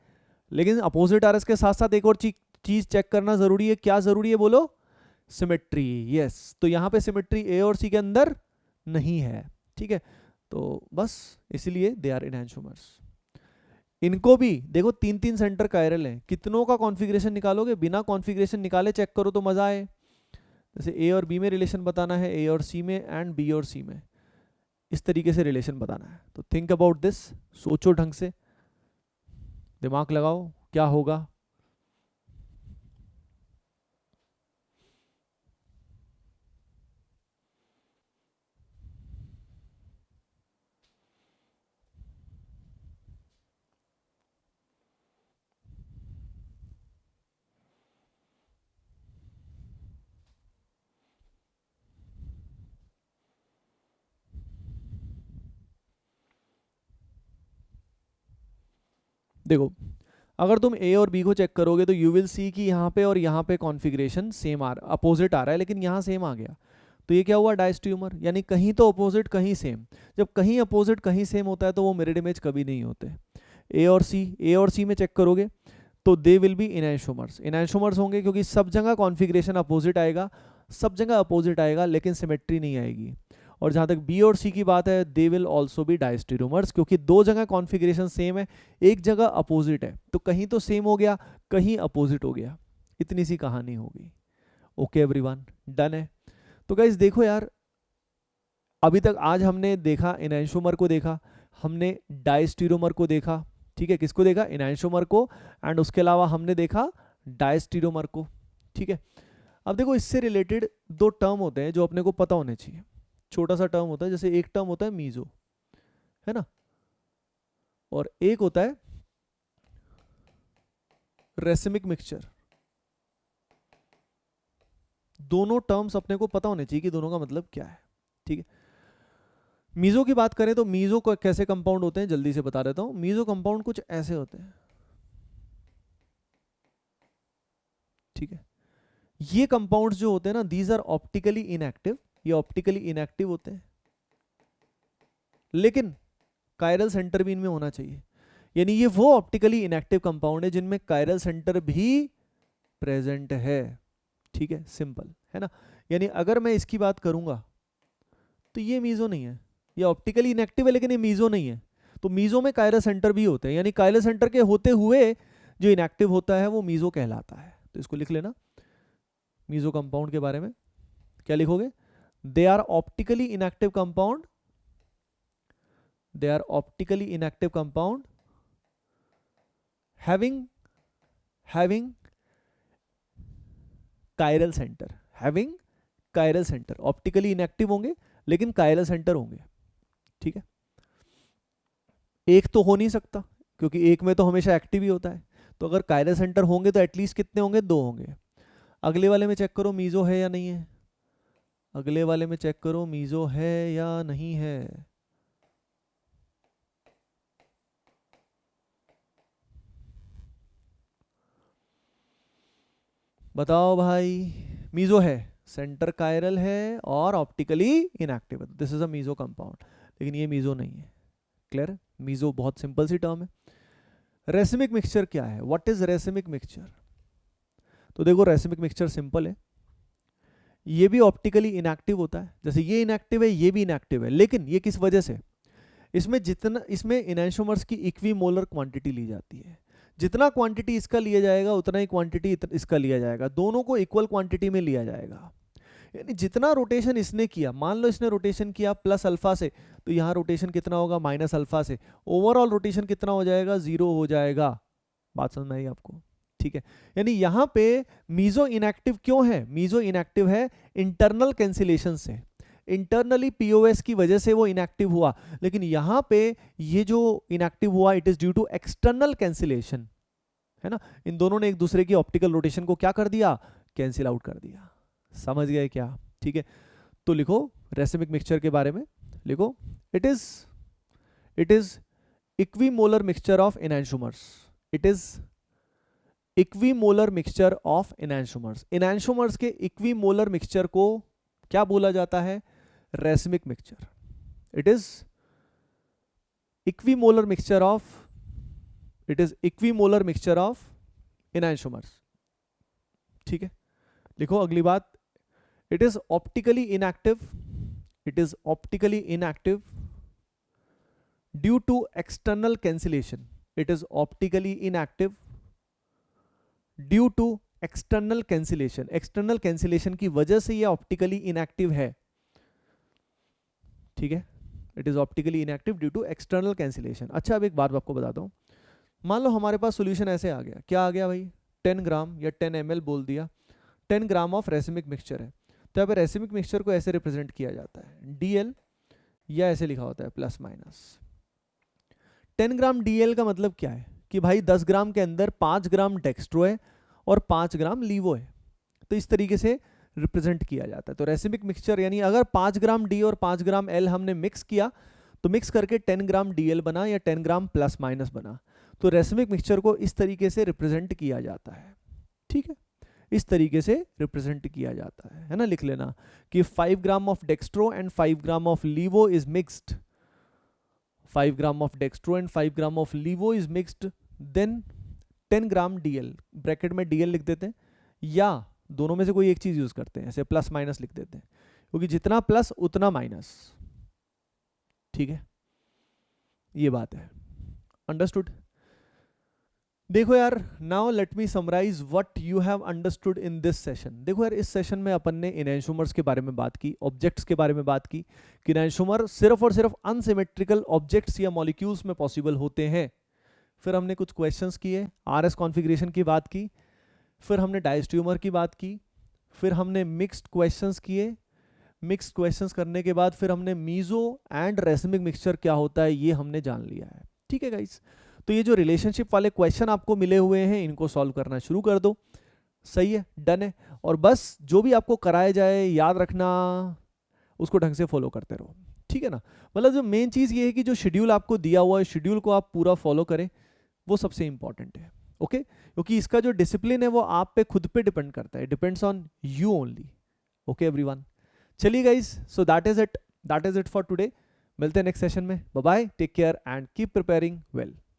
लेकिन अपोजिट आरएस के साथ साथ एक और चीज चेक करना जरूरी है। क्या जरूरी है बोलो? सिमेट्री। यस, तो यहाँ पे सिमेट्री ए और सी के अंदर नहीं है, ठीक है। तो बस इसलिए दे आर इनैंशियोमर्स। इनको भी देखो, तीन तीन सेंटर कायरल हैं, कितनों का कॉन्फ़िगरेशन निकालोगे? बिना कॉन्फ़िगरेशन निकाले चेक करो तो मजा आए। जैसे ए और बी में रिलेशन बताना है, ए और सी में, एंड बी और सी में, इस तरीके से रिलेशन बताना है। तो थिंक अबाउट दिस, सोचो ढंग से, दिमाग लगाओ, क्या होगा। देखो, अगर तुम ए और बी को चेक करोगे तो यू विल सी कि यहाँ पे और यहाँ पे कॉन्फ़िगरेशन सेम अपोजिट आ रहा है, लेकिन यहाँ सेम आ गया, तो ये क्या हुआ? डायस्ट्यूमर। यानी कहीं तो अपोजिट कहीं सेम। जब कहीं अपोजिट कहीं सेम होता है तो वो मिरर इमेज कभी नहीं होते। ए और सी में चेक करोगे तो दे विल बी इनैंशियोमर्स। इनैंशियोमर्स होंगे क्योंकि सब जगह कॉन्फ़िगरेशन अपोजिट आएगा, सब जगह अपोजिट आएगा, लेकिन सिमेट्री नहीं आएगी। और जहाँ तक बी और सी की बात है, दे विल ऑल्सो बी डायस्टीरोमर्स, क्योंकि दो जगह कॉन्फ़िगरेशन सेम है, एक जगह अपोजिट है, तो कहीं तो सेम हो गया, कहीं अपोजिट हो गया, इतनी सी कहानी होगी। ओके एवरीवन, डन है। तो गाइस देखो यार, अभी तक आज हमने देखा इनैंशियोमर को देखा, हमने डायस्टीरोमर को देखा, ठीक है। किसको देखा? इनैंशियोमर को। एंड उसके अलावा हमने देखा डायस्टीरोमर को, ठीक है। अब देखो, इससे रिलेटेड दो टर्म होते हैं जो अपने को पता होने चाहिए। छोटा सा टर्म होता है, जैसे एक टर्म होता है मीजो, है ना, और एक होता है रेसिमिक मिक्सचर। दोनों टर्म्स अपने को पता होने चाहिए कि दोनों का मतलब क्या है, ठीक है। मीजो की बात करें तो मीजो को कैसे कंपाउंड होते हैं जल्दी से बता देता हूं। मीजो कंपाउंड कुछ ऐसे होते हैं, ठीक है। ये कंपाउंड्स जो होते हैं ना, दीज आर ऑप्टिकली इनएक्टिव, ये ऑप्टिकली इनएक्टिव होते हैं, लेकिन कायरल सेंटर भी इनमें होना चाहिए। यानी ये वो ऑप्टिकली इनएक्टिव कंपाउंड है जिनमें कायरल सेंटर भी प्रेजेंट है, ठीक है, सिंपल है ना। यानी अगर मैं इसकी बात करूंगा तो ये मीजो नहीं है, ये ऑप्टिकली इनएक्टिव है, लेकिन ये मीजो नहीं है। तो मीजो में कायरल सेंटर भी होते हैं, यानी कायरल सेंटर के होते हुए जो इनएक्टिव होता है वो मीजो कहलाता है। तो इसको लिख लेना, मीजो कंपाउंड के बारे में क्या लिखोगे? They are optically inactive compound, they are optically inactive compound having chiral centre, having chiral centre, optically inactive होंगे लेकिन कायरल सेंटर होंगे। ठीक है, एक तो हो नहीं सकता क्योंकि एक में तो हमेशा एक्टिव ही होता है, तो अगर कायरल सेंटर होंगे तो एटलीस्ट कितने होंगे, 2 होंगे। अगले वाले में चेक करो मीजो है या नहीं है, अगले वाले में चेक करो मीजो है या नहीं है। बताओ भाई, मीजो है, सेंटर कायरल है और ऑप्टिकली इनएक्टिव है, this is a meso compound. लेकिन ये मीजो नहीं है। क्लियर? मीजो बहुत सिंपल सी टर्म है। रेसिमिक मिक्सचर क्या है? What is racemic mixture? तो देखो रेसिमिक मिक्सचर सिंपल है, ये भी ऑप्टिकली इनएक्टिव होता है, जैसे ये इनएक्टिव है ये भी इनएक्टिव है, लेकिन ये किस वजह से, इसमें इनैंशोमर्स की इक्विमोलर क्वांटिटी ली जाती है, जितना क्वांटिटी इसका लिया जाएगा उतना ही क्वांटिटी इसका लिया जाएगा, दोनों को इक्वल क्वांटिटी में लिया जाएगा। यानी जितना रोटेशन इसने किया, मान लो इसने रोटेशन किया प्लस अल्फा से, तो यहाँ रोटेशन कितना होगा माइनस अल्फा से, ओवरऑल रोटेशन कितना हो जाएगा, 0 हो जाएगा। बात समझ में आई आपको? ठीक है, यानी यहाँ पे मीजो इनएक्टिव क्यों है? मीजो इनएक्टिव है इंटरनल कैंसिलेशन से, इंटरनली पीओएस की वजह से वो इनएक्टिव हुआ, लेकिन यहाँ पे ये जो इनएक्टिव हुआ it is due to external cancellation, है ना। इन दोनों ने एक दूसरे की ऑप्टिकल रोटेशन को क्या कर दिया, कैंसिल आउट कर दिया। समझ गए क्या? ठीक है, तो लिखो रेसिमिक मिक्सचर के बारे में, लिखो it is equimolar mixture of enantiomers, it is equimolar mixture of enantiomers. Enantiomers के इक्विमोलर मिक्सचर को क्या बोला जाता है? Racemic mixture. It is equimolar mixture of, it is equimolar mixture of enantiomers. ठीक है, लिखो अगली बात, it is optically inactive, it is optically inactive due to external cancellation, it is optically inactive due to external cancellation, external cancellation की वजह से ये optically inactive है। ठीक है, it is optically inactive due to external cancellation. अच्छा, अब एक बात आपको बताता हूं, मान लो हमारे पास सॉल्यूशन ऐसे आ गया, क्या आ गया भाई, 10 ग्राम या 10 ml बोल दिया, 10 ग्राम ऑफ रेसिमिक मिक्सचर है, तो यहाँ पे रेसिमिक मिक्सचर को ऐसे रिप्रेजेंट किया जाता है DL, या ऐसे लिखा होता है प्लस माइनस। 10 ग्राम DL का मतलब क्या है कि भाई 10 ग्राम के अंदर 5 ग्राम डेक्स्ट्रो है और 5 ग्राम लीवो है, तो इस तरीके से रिप्रेजेंट किया जाता है। तो रेसिमिक मिक्सचर यानी अगर 5 ग्राम D और 5 ग्राम L हमने मिक्स किया, तो मिक्स करके 10 ग्राम DL बना या 10 ग्राम प्लस माइनस बना, तो रेसिमिक मिक्सचर को इस तरीके से रिप्रेजेंट किया जाता है। ठीक है, इस तरीके से रिप्रेजेंट किया जाता है ना। लिख लेना कि 5 gram of dextro and 5 gram of levo is mixed, 5 gram of dextro and 5 gram of levo is mixed, then 10 gram DL, bracket में DL लिख देते हैं, या दोनों में से कोई एक चीज यूज करते हैं, ऐसे प्लस माइनस लिख देते हैं, क्योंकि जितना प्लस उतना माइनस। ठीक है, ये बात है, अंडरस्टूड। देखो यार, now let me summarise what you have understood in this session. देखो यार, इस सेशन में अपन ने एनांशोमर्स के बारे में बात की, ऑब्जेक्ट्स के बारे में बात की कि एनांशोमर सिर्फ और सिर्फ अनसिमेट्रिकल ऑब्जेक्ट्स या मॉलिक्यूल्स में पॉसिबल होते हैं। फिर हमने कुछ क्वेश्चंस किए, RS कॉन्फ़िगरेशन की बात की, फिर हमने डायस्ट्यूमर की बात की, फिर हमने मिक्स्ड क्वेश्चंस किए, मिक्स्ड क्वेश्चंस करने के बाद फिर हमने मीजो एंड रेसिमिक मिक्सचर क्या होता है ये हमने जान लिया है। ठीक है गाइस, तो ये जो रिलेशनशिप वाले क्वेश्चन आपको मिले हुए हैं इनको सॉल्व करना शुरू कर दो। सही है, डन है, और बस जो भी आपको कराया जाए याद रखना, उसको ढंग से फॉलो करते रहो। ठीक है ना, मतलब जो मेन चीज़ ये है कि जो शेड्यूल आपको दिया हुआ है, शेड्यूल को आप पूरा फॉलो करें, वो सबसे इंपॉर्टेंट है। ओके, क्योंकि इसका जो डिसिप्लिन है वो आप पे खुद पे डिपेंड करता है, depends on you only. Okay everyone, चलिए guys, so that is it for today. मिलते हैं नेक्स्ट सेशन में, bye bye, take care and keep preparing well.